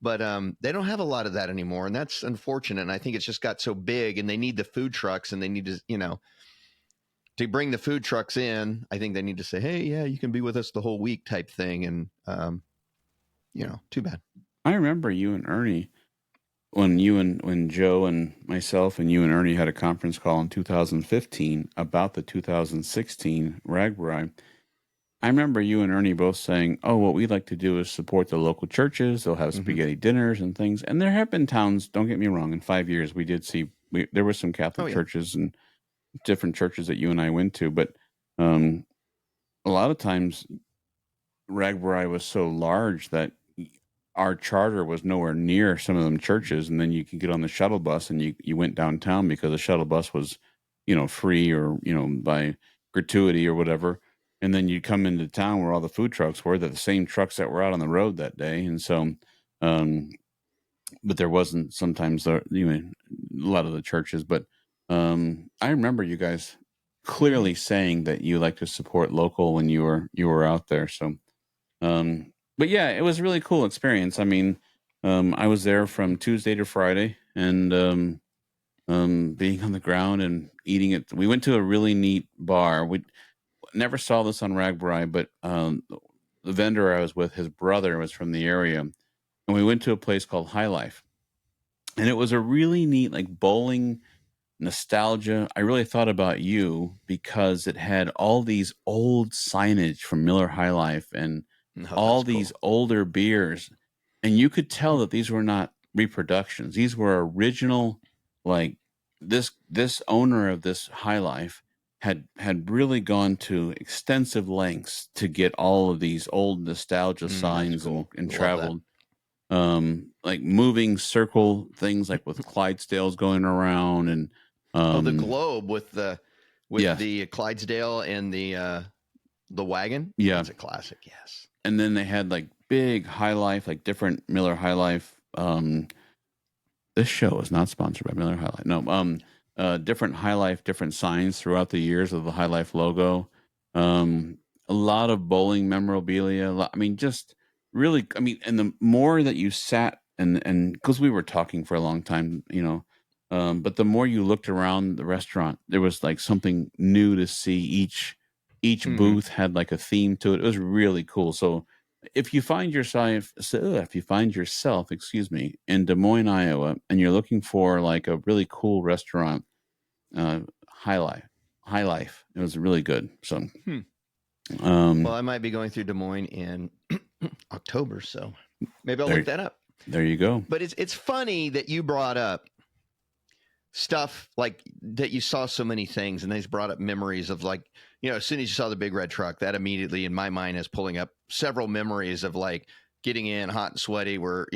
But they don't have a lot of that anymore, and that's unfortunate. And I think it's just got so big, and they need the food trucks, and they need to bring the food trucks in. I think they need to say, hey, yeah, you can be with us the whole week type thing. And, too bad. I remember you and Ernie, when Joe and myself and you and Ernie had a conference call in 2015 about the 2016 Ragbri. I remember you and Ernie both saying, oh, what we'd like to do is support the local churches. They'll have spaghetti dinners and things. And there have been towns, don't get me wrong, in 5 years we did see, there were some Catholic churches and different churches that you and I went to. But a lot of times Ragbri was so large that our charter was nowhere near some of them churches. And then you could get on the shuttle bus and you went downtown because the shuttle bus was, free or, by gratuity or whatever. And then you'd come into town where all the food trucks were, the same trucks that were out on the road that day. And so, but there wasn't sometimes, a lot of the churches. But I remember you guys clearly saying that you like to support local when you were out there. So, but yeah, it was a really cool experience. I mean, I was there from Tuesday to Friday, and being on the ground and eating it. We went to a really neat bar. We never saw this on Ragbri, but the vendor I was with, his brother was from the area, and we went to a place called High Life, and it was a really neat, like, bowling nostalgia. I really thought about you because it had all these old signage from Miller High Life and all these older beers, and you could tell that these were not reproductions. These were original. Like, this owner of this High Life had really gone to extensive lengths to get all of these old nostalgia signs and traveled like moving circle things, like with Clydesdales going around, and the globe with the Clydesdale and the wagon. Yeah, it's a classic. Yes. And then they had like big High Life, like different Miller High Life. This show is not sponsored by Miller High Life. No, different High Life, different signs throughout the years of the High Life logo. A lot of bowling memorabilia. I mean, just really. I mean, and the more that you sat and because we were talking for a long time, but the more you looked around the restaurant, there was like something new to see. Each booth had like a theme to it. It was really cool. So if you find yourself, in Des Moines, Iowa, and you're looking for like a really cool restaurant, High high life. It was really good. So, Well, I might be going through Des Moines in October, so maybe I'll look that up. There you go. But it's funny that you brought up stuff like that. You saw so many things, and these brought up memories of like, as soon as you saw the big red truck, that immediately in my mind is pulling up several memories of like getting in hot and sweaty. We're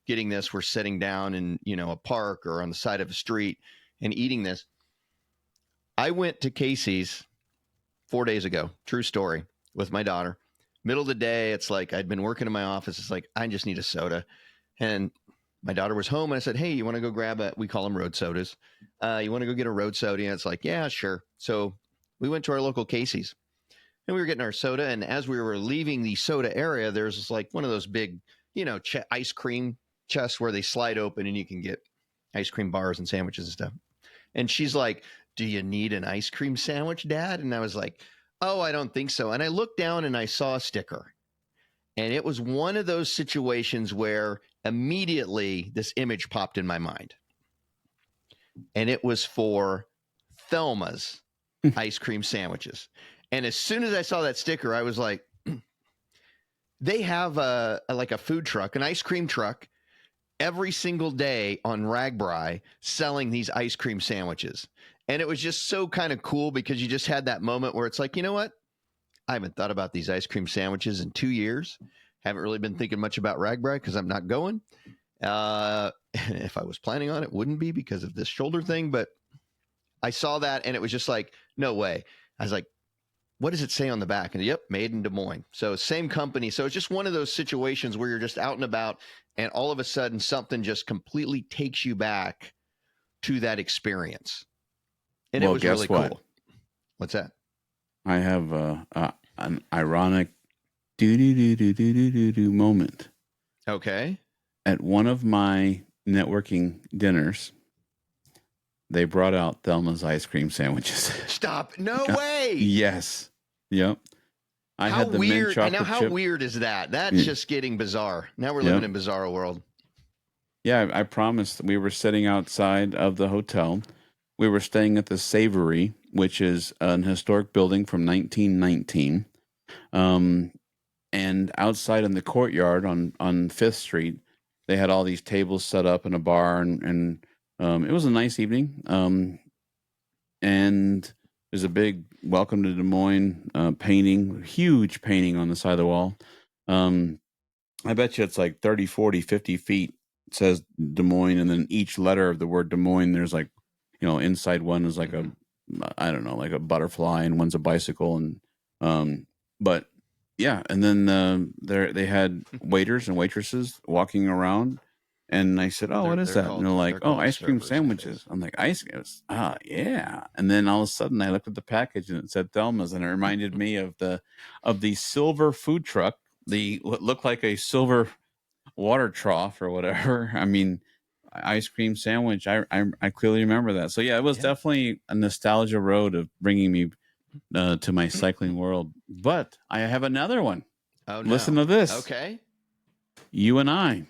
getting this. We're sitting down in a park or on the side of a street and eating this. I went to Casey's 4 days ago. True story, with my daughter. Middle of the day, it's like I'd been working in my office. It's like I just need a soda, and my daughter was home, and I said, "Hey, you want to go grab we call them road sodas. You want to go get a road soda?" And it's like, "Yeah, sure." So we went to our local Casey's, and we were getting our soda. And as we were leaving the soda area, there's like one of those big, ice cream chests where they slide open, and you can get ice cream bars and sandwiches and stuff. And she's like, "Do you need an ice cream sandwich, Dad?" And I was like, "Oh, I don't think so." And I looked down and I saw a sticker. And it was one of those situations where immediately this image popped in my mind. And it was for Thelma's ice cream sandwiches. And as soon as I saw that sticker, I was like, they have like a food truck, an ice cream truck, every single day on Ragbri selling these ice cream sandwiches. And it was just so kind of cool because you just had that moment where it's like, you know what? I haven't thought about these ice cream sandwiches in 2 years. Haven't really been thinking much about Ragbri because I'm not going. If I was planning on it, wouldn't be because of this shoulder thing. But I saw that and it was just like, no way. I was like, what does it say on the back? And yep, made in Des Moines. So same company. So it's just one of those situations where you're just out and about and all of a sudden something just completely takes you back to that experience. And it was really cool. What's that? I have an ironic do moment. Okay. At one of my networking dinners, they brought out Thelma's ice cream sandwiches. Stop. No way. Yes. Yep. I how had the weird. mint chocolate Now, how chip. weird is that? That's just getting bizarre. Now we're living in bizarre world. Yeah, I promised. We were sitting outside of the hotel. We were staying at the Savory, which is an historic building from 1919. And outside in the courtyard on 5th Street, they had all these tables set up in a bar, and it was a nice evening. And there's a big "Welcome to Des Moines" painting, huge painting on the side of the wall. I bet you it's like 30, 40, 50 feet. It says Des Moines, and then each letter of the word Des Moines, there's like, inside one is like I don't know, like a butterfly, and one's a bicycle, and but yeah, and then they had waiters and waitresses walking around, and I said, "Oh, what is that?" And they're like, "Oh, ice cream sandwiches." I'm like, "Ice cream? Yeah." And then all of a sudden, I looked at the package and it said Thelma's, and it reminded me of the silver food truck, what looked like a silver water trough or whatever. I mean, ice cream sandwich. I clearly remember that. So yeah, it was definitely a nostalgia road of bringing me to my cycling world. But I have another one. Oh, no. Listen to this. Okay. You and I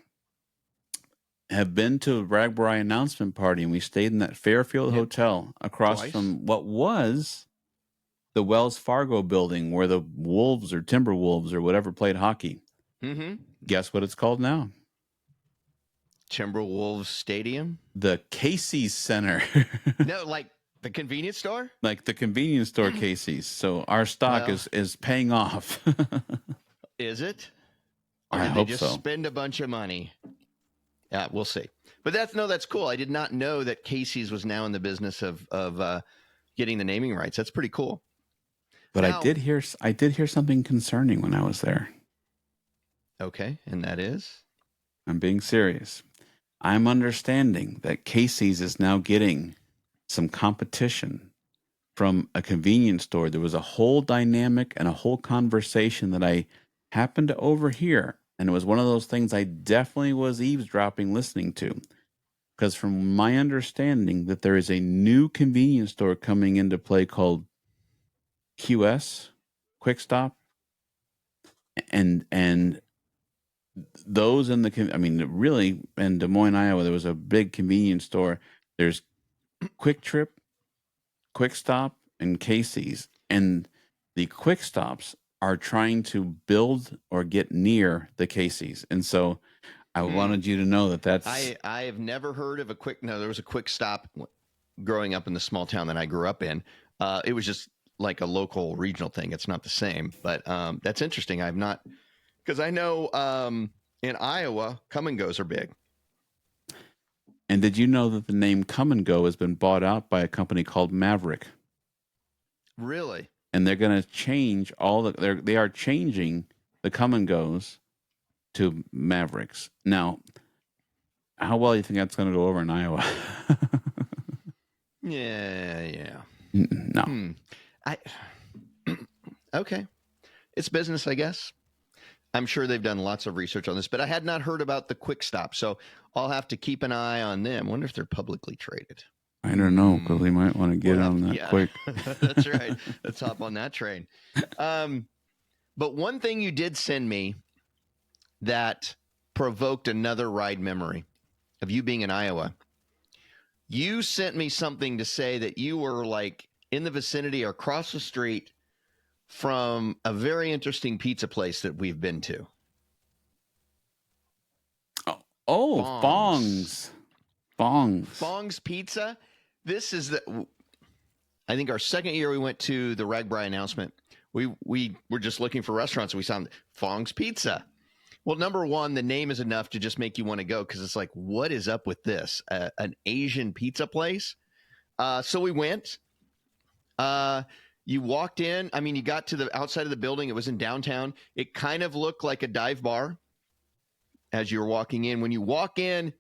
have been to a Ragbri announcement party, and we stayed in that Fairfield Hotel across from what was the Wells Fargo building where the Wolves or Timberwolves or whatever played hockey. Mm-hmm. Guess what it's called now? Timberwolves Stadium? The Casey's Center. No, like the convenience store? Like the convenience store Casey's. So our stock is paying off. Is it? Or I did hope they just so. spend a bunch of money? Yeah, we'll see. But that's cool. I did not know that Casey's was now in the business of getting the naming rights. That's pretty cool. But now, I did hear something concerning when I was there. Okay, and that is? I'm being serious. I'm understanding that Casey's is now getting some competition from a convenience store. There was a whole dynamic and a whole conversation that I happened to overhear. And it was one of those things I definitely was eavesdropping listening to. Because from my understanding that there is a new convenience store coming into play called QS, Quick Stop. And those in really in Des Moines, Iowa, there was a big convenience store. There's Quick Trip, Quick Stop, and Casey's, and the Quick Stops are trying to build or get near the Casey's. And so I wanted you to know that that's... I have never heard of there was a Quick Stop growing up in the small town that I grew up in. It was just like a local regional thing. It's not the same, but that's interesting. I've not, because I know in Iowa, Come and Goes are big. And did you know that the name Come and Go has been bought out by a company called Maverick? Really? And they're going to change they are changing the Come and Goes to Mavericks. Now, how well do you think that's going to go over in Iowa? Yeah. No. Okay. It's business, I guess. I'm sure they've done lots of research on this, but I had not heard about the Quick Stop, so I'll have to keep an eye on them. I wonder if they're publicly traded. I don't know, because we might want to get on that quick. That's right. Let's hop on that train. But one thing you did send me that provoked another ride memory of you being in Iowa. You sent me something to say that you were like in the vicinity or across the street from a very interesting pizza place that we've been to. Oh, Fong's. Fong's Pizza. This is I think our second year we went to the Ragbri announcement. We were just looking for restaurants and we found Fong's Pizza. Well, number one, the name is enough to just make you want to go because it's like, what is up with this? An Asian pizza place? So we went. You walked in. I mean, you got to the outside of the building. It was in downtown. It kind of looked like a dive bar as you were walking in. When you walk in,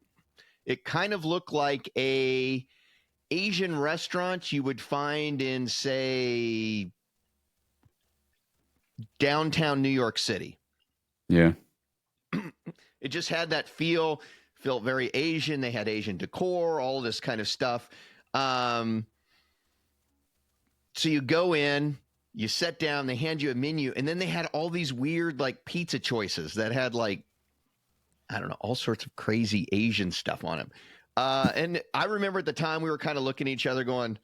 it kind of looked like a Asian restaurant you would find in, say, downtown New York City. Yeah. It just had that felt very Asian. They had Asian decor, all this kind of stuff. So you go in, you sit down, they hand you a menu, and then they had all these weird like pizza choices that had like, I don't know, all sorts of crazy Asian stuff on them. And I remember at the time we were kind of looking at each other going,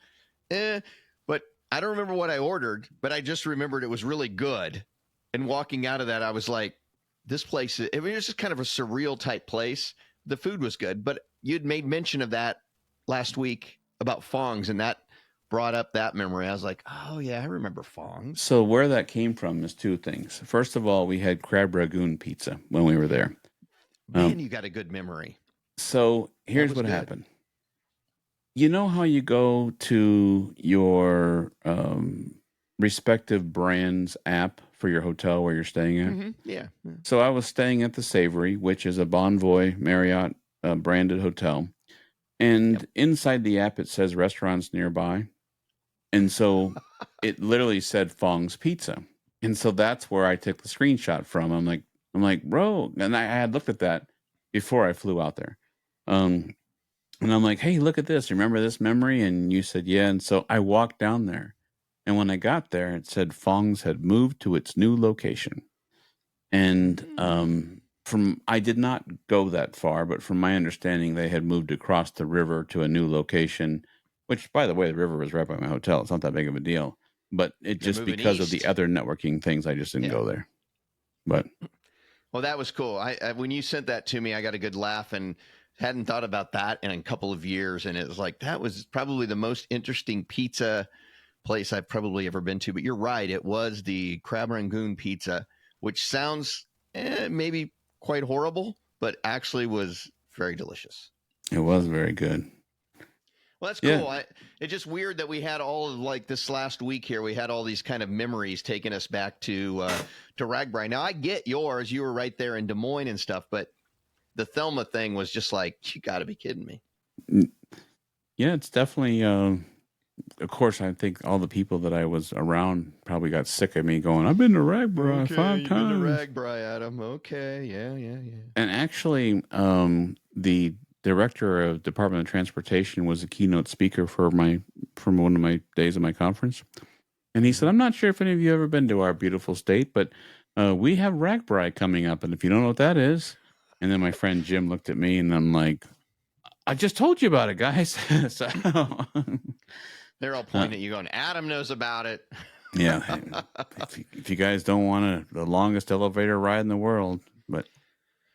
but I don't remember what I ordered, but I just remembered it was really good. And walking out of that, I was like, this place, it was just kind of a surreal type place. The food was good, but you'd made mention of that last week about Fong's, and that brought up that memory. I was like, oh yeah, I remember Fong's. So where that came from is two things. First of all, we had crab ragoon pizza when we were there. Man, you got a good memory. So here's what happened. You know how you go to your respective brand's app for your hotel where you're staying at? Mm-hmm. Yeah. So I was staying at the Savory, which is a Bonvoy Marriott branded hotel. And inside the app, it says restaurants nearby. And so it literally said Fong's Pizza. And so that's where I took the screenshot from. I'm like, bro. And I had looked at that before I flew out there. And I'm like, hey, look at this. Remember this memory? And you said, yeah. And so I walked down there. And when I got there, it said Fong's had moved to its new location. And I did not go that far, but from my understanding, they had moved across the river to a new location, which, by the way, the river was right by my hotel. It's not that big of a deal. But it just because of the other networking things, I just didn't go there. But well, that was cool. I when you sent that to me, I got a good laugh and hadn't thought about that in a couple of years. And it was like, that was probably the most interesting pizza place I've probably ever been to. But you're right. It was the crab rangoon pizza, which sounds maybe quite horrible, but actually was very delicious. It was very good. Well, that's cool. Yeah. It's just weird that we had all of like this last week here. We had all these kind of memories taking us back to Ragbri. Now I get yours. You were right there in Des Moines and stuff, but the Thelma thing was just like, you got to be kidding me. Yeah, it's definitely. Of course, I think all the people that I was around probably got sick of me going, I've been to Ragbri 5 times. You've been to Ragbri, Adam. Okay, yeah. And actually, the director of Department of Transportation was a keynote speaker from one of my days of my conference. And he said, I'm not sure if any of you have ever been to our beautiful state, but we have Ragbri coming up. And if you don't know what that is. And then my friend Jim looked at me and I'm like, I just told you about it, guys. They're all pointing at you going, Adam knows about it. Yeah. If you guys don't want the longest elevator ride in the world, but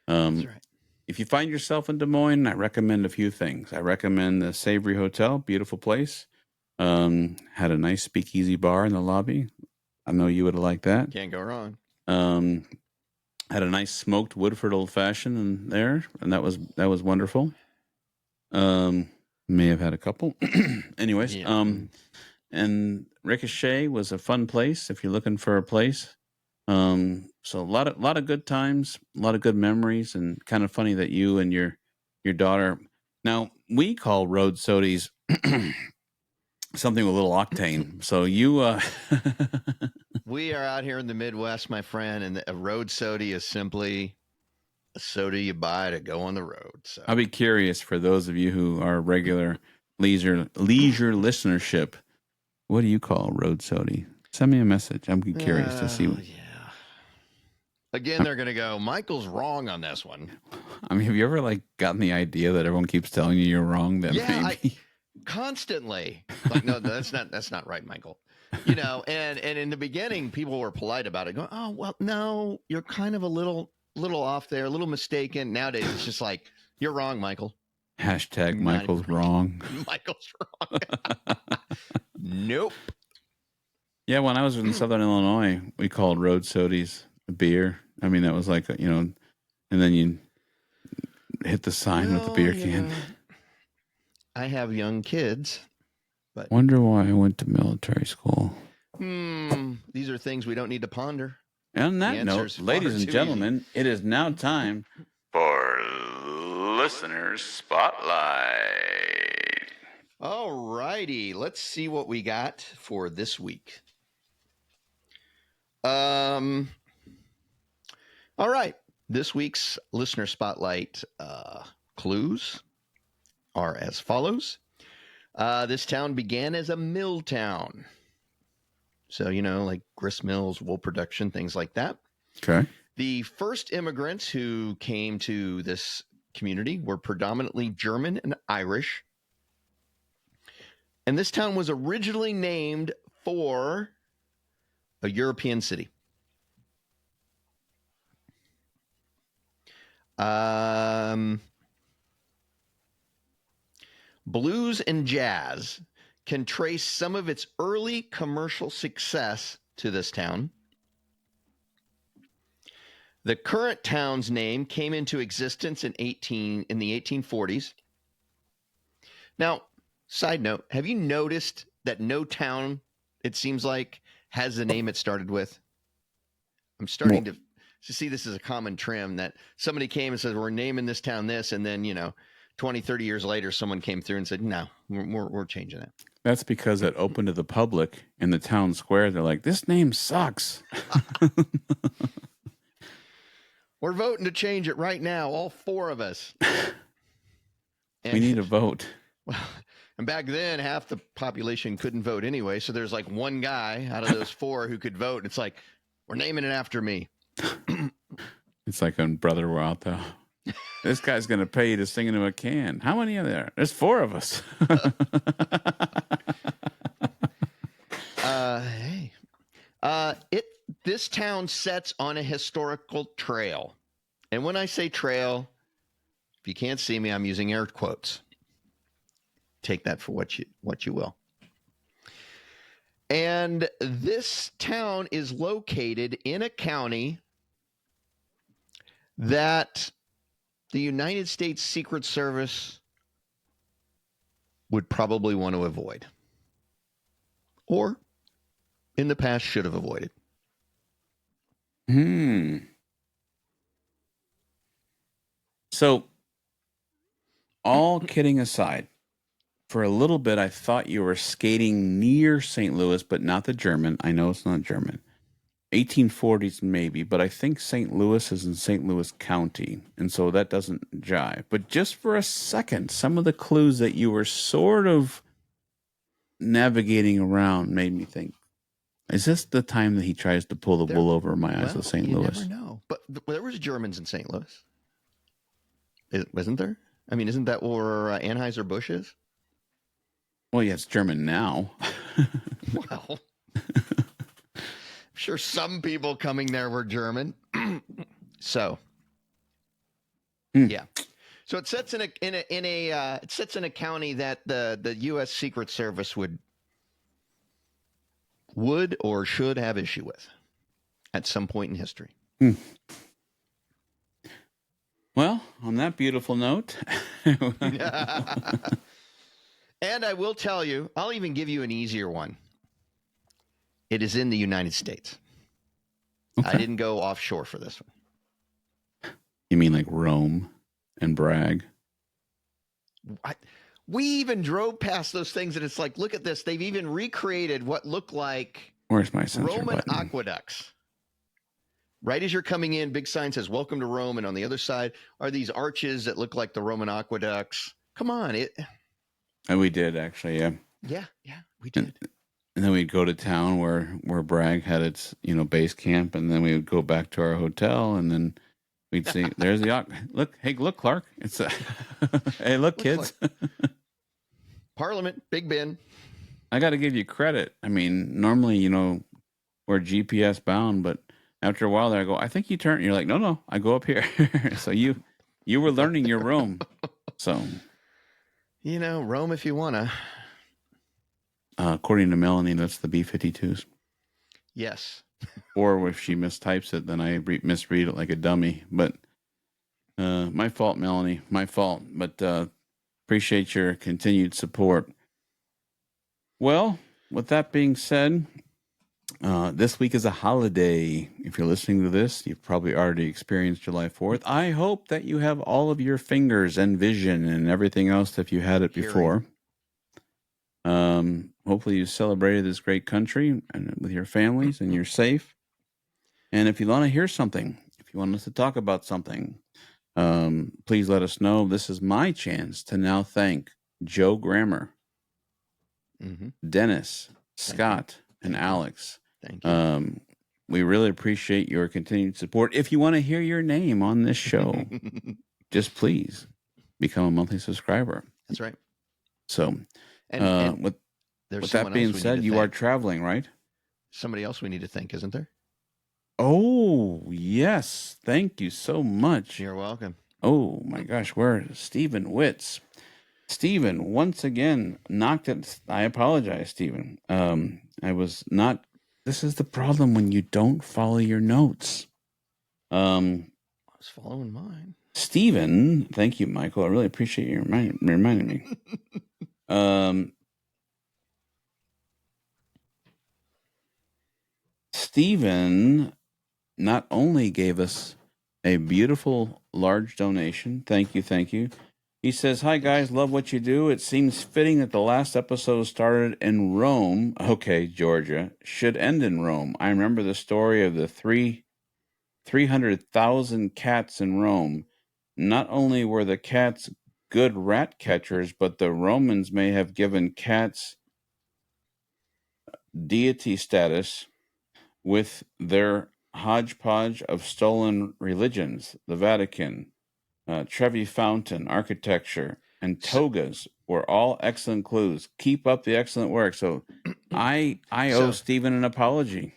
That's right. if you find yourself in Des Moines, I recommend a few things. I recommend the Savory Hotel, beautiful place. Had a nice speakeasy bar in the lobby. I know you would have liked that. Can't go wrong. Had a nice smoked Woodford Old Fashioned in there, and that was wonderful. May have had a couple. Anyways, Yeah. and Ricochet was a fun place if you're looking for a place. So a lot of good times, a lot of good memories, and kind of funny that you and your daughter. Now we call road sodies something with a little octane. So you, We are out here in the Midwest, my friend, and a road soda is simply a soda you buy to go on the road. So I'll be curious for those of you who are regular leisure listenership. What do you call road sody? Send me a message. I'm curious to see. Yeah. Again, they're going to go, Michael's wrong on this one. I mean, have you ever gotten the idea that everyone keeps telling you you're wrong? That maybe constantly like, no, that's not right, Michael. And in the beginning, people were polite about it, going, oh, well, no, you're kind of a little off there, a little mistaken. Nowadays, it's just like, you're wrong, Michael. Hashtag Michael's wrong. Michael's wrong. Nope. Yeah, when I was in Southern Illinois, we called road sodies a beer. I mean, that was and then you hit the sign with the beer can. I have young kids, but wonder why I went to military school. These are things we don't need to ponder. And on that note, ladies and gentlemen, it is now time for Listener Spotlight. All righty, let's see what we got for this week. All right, this week's Listener Spotlight clues are as follows. This town began as a mill town. So, like grist mills, wool production, things like that. Okay. The first immigrants who came to this community were predominantly German and Irish. And this town was originally named for a European city. Blues and jazz can trace some of its early commercial success to this town. The current town's name came into existence in the 1840s. Now, side note, have you noticed that no town, it seems like, has the name it started with? I'm starting to see this as a common trim that somebody came and said, we're naming this town this, and then, 20, 30 years later, someone came through and said, no, we're changing it. That's because it opened to the public in the town square. They're like, this name sucks. We're voting to change it right now, all four of us. We need a vote. Well, and back then, half the population couldn't vote anyway. So there's like one guy out of those four who could vote. It's like, we're naming it after me. It's like on Brother We're Out There. This guy's going to pay you to sing into a can. How many are there? There's four of us. This town sets on a historical trail. And when I say trail, if you can't see me, I'm using air quotes. Take that for what you will. And this town is located in a county that the United States Secret Service would probably want to avoid, or in the past should have avoided. So, all kidding aside, for a little bit, I thought you were skating near St. Louis, but not the German. I know it's not German. 1840s maybe, but I think St. Louis is in St. Louis County, and so that doesn't jive. But just for a second, some of the clues that you were sort of navigating around made me think, is this the time that he tries to pull the wool over my eyes with St. Louis? You never know. But there was Germans in St. Louis. Wasn't there? I mean, isn't that where Anheuser-Busch is? Well, yeah, it's German now. Well, I'm sure some people coming there were German. So, yeah. So it sits in a county that the U.S. Secret Service would or should have issue with at some point in history. Well, on that beautiful note. And I will tell you, I'll even give you an easier one. It is in the United States. Okay. I didn't go offshore for this one. You mean like Rome and brag? We even drove past those things, and it's like, look at this. They've even recreated what looked like Where's my sensor Roman button? aqueducts. Right as you're coming in, big sign says, "Welcome to Rome." And on the other side are these arches that look like the Roman aqueducts. Come on. And we did, actually, yeah. Yeah, we did. And then we'd go to town where Bragg had its, base camp, and then we would go back to our hotel, and then we'd see, there's the, look, Clark. It's hey, look, kids. Parliament, Big Ben. I got to give you credit. I mean, normally, we're GPS bound, but after a while there, I go, I think you turn. You're like, no, I go up here. So you were learning your Rome. So, Rome if you want to. According to Melanie, that's the B-52s. Yes. Or if she mistypes it, then I misread it like a dummy. But my fault, Melanie. My fault. But appreciate your continued support. Well, with that being said, this week is a holiday. If you're listening to this, you've probably already experienced July 4th. I hope that you have all of your fingers and vision and everything else if you had it before. Hopefully you celebrated this great country and with your families and you're safe. And if you want to hear something, if you want us to talk about something, please let us know. This is my chance to now thank Joe Grammer, Dennis, Scott, and Alex. Thank you. We really appreciate your continued support. If you want to hear your name on this show, just please become a monthly subscriber. That's right. So, and with that being said, you are traveling, right? Somebody else we need to thank, isn't there? Oh, yes. Thank you so much. You're welcome. Oh, my gosh. Where is Stephen Witz? Stephen, once again, knocked it. I apologize, Stephen. I was not. This is the problem when you don't follow your notes. I was following mine. Stephen, thank you, Michael. I really appreciate you reminding me. Stephen not only gave us a beautiful large donation. Thank you. He says, "Hi guys, love what you do. It seems fitting that the last episode started in Rome. Okay, Georgia should end in Rome. I remember the story of the 300,000 cats in Rome. Not only were the cats good rat catchers, but the Romans may have given cats deity status with their hodgepodge of stolen religions. The Vatican, Trevi Fountain, architecture, and togas were all excellent clues. Keep up the excellent work." So I owe Stephen an apology.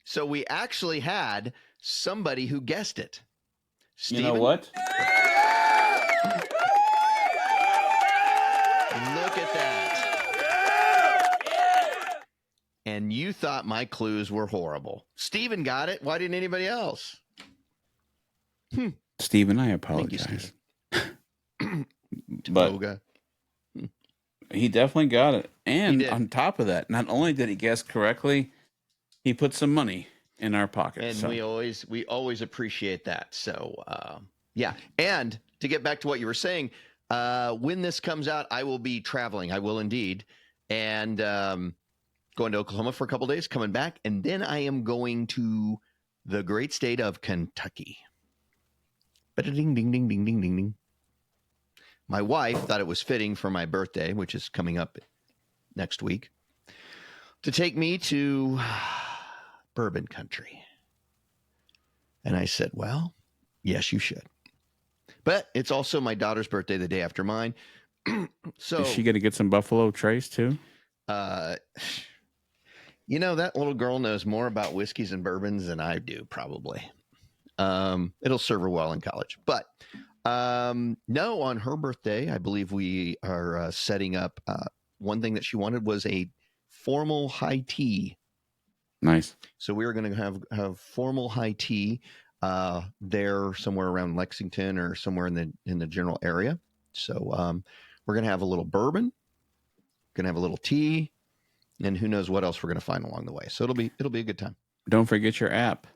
So we actually had somebody who guessed it. Stephen, you know what? Look at that. And you thought my clues were horrible. Stephen got it. Why didn't anybody else? Stephen, I apologize. But he definitely got it. And on top of that, not only did he guess correctly, he put some money in our pocket. And we always appreciate that. So, yeah. And to get back to what you were saying, when this comes out, I will be traveling. I will indeed. And going to Oklahoma for a couple days, coming back. And then I am going to the great state of Kentucky. Ding, ding, ding, ding, ding, ding, ding. My wife thought it was fitting for my birthday, which is coming up next week, to take me to bourbon country. And I said, well, yes, you should. But it's also my daughter's birthday the day after mine. So is she going to get some Buffalo Trace too? that little girl knows more about whiskeys and bourbons than I do, probably. It'll serve her well in college. But no, on her birthday, I believe we are setting up. One thing that she wanted was a formal high tea. Nice. So we were going to have formal high tea there somewhere around Lexington or somewhere in the general area. So we're going to have a little bourbon, going to have a little tea, and who knows what else we're going to find along the way. So it'll be a good time. Don't forget your app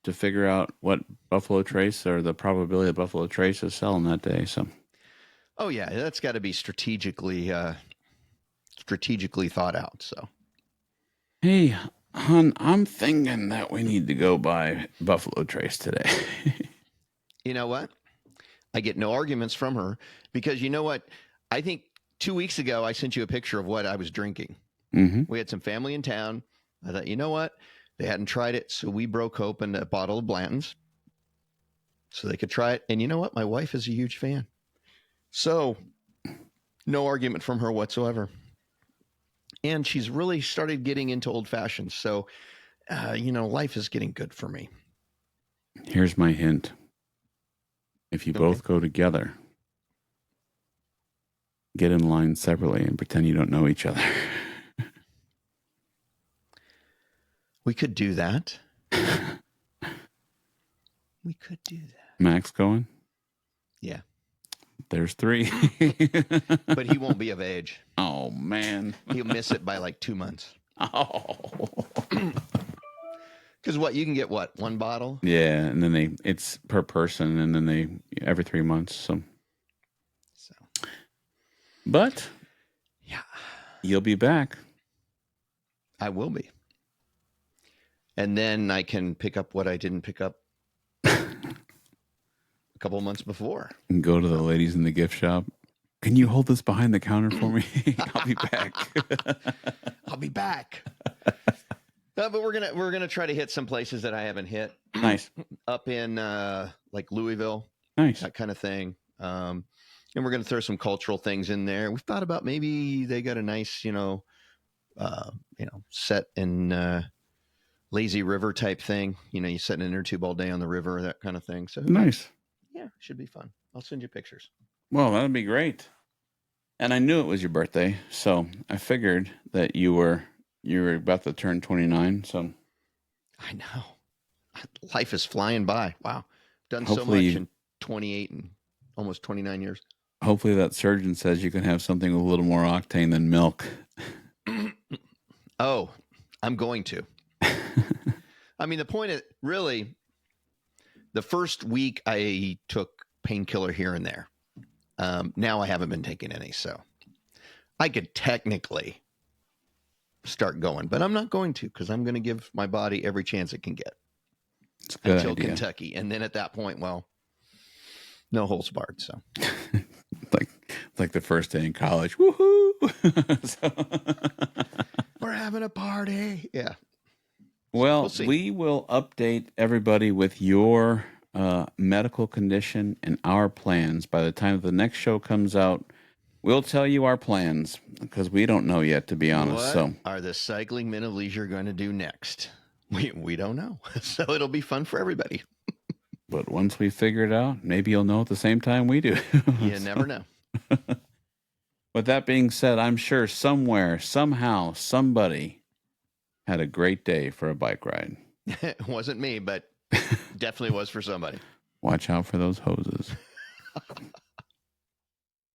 to figure out what Buffalo Trace or the probability of Buffalo Trace is selling that day. So, oh yeah, that's got to be strategically thought out. So, hey, hon, I'm thinking that we need to go buy Buffalo Trace today. you know what? I get no arguments from her because you know what? I think 2 weeks ago I sent you a picture of what I was drinking. Mm-hmm. We had some family in town. I thought, you know what? They hadn't tried it, so we broke open a bottle of Blanton's so they could try it. And you know what? My wife is a huge fan. So no argument from her whatsoever. And she's really started getting into old fashions. So, life is getting good for me. Here's my hint. If you both go together, get in line separately and pretend you don't know each other. We could do that. We could do that. Max going? Yeah. There's 3. But he won't be of age. Oh, man. He'll miss it by like 2 months. Oh. Because you can get one bottle? Yeah, and then it's per person, and then every 3 months. So. But yeah, you'll be back. I will be. And then I can pick up what I didn't pick up a couple of months before. And go to the ladies in the gift shop. Can you hold this behind the counter for me? I'll be back. I'll be back. No, but we're gonna try to hit some places that I haven't hit. Nice. Up in like Louisville. Nice. That kind of thing. And we're gonna throw some cultural things in there. We've thought about maybe they got a nice, set in lazy river type thing. You set an inner tube all day on the river, that kind of thing. So nice. Yeah, should be fun. I'll send you pictures. Well, that'd be great. And I knew it was your birthday, so I figured that you were about to turn 29. So I know life is flying by. Wow, done hopefully, so much in 28 and almost 29 years. Hopefully, that surgeon says you can have something with a little more octane than milk. Oh, I'm going to. I mean, the point is really, the first week I took painkiller here and there. Now I haven't been taking any, so I could technically start going, but I'm not going to because I'm going to give my body every chance it can get until idea. Kentucky. And then at that point, well, no holds barred. So like the first day in college. Woohoo! We're having a party. Yeah. Well, we will update everybody with your medical condition and our plans. By the time the next show comes out, we'll tell you our plans because we don't know yet, to be honest. What are the cycling men of leisure going to do next? We don't know. So it'll be fun for everybody. But once we figure it out, maybe you'll know at the same time we do. You never know. With that being said, I'm sure somewhere, somehow, somebody had a great day for a bike ride. It wasn't me, but definitely was for somebody. Watch out for those hoses.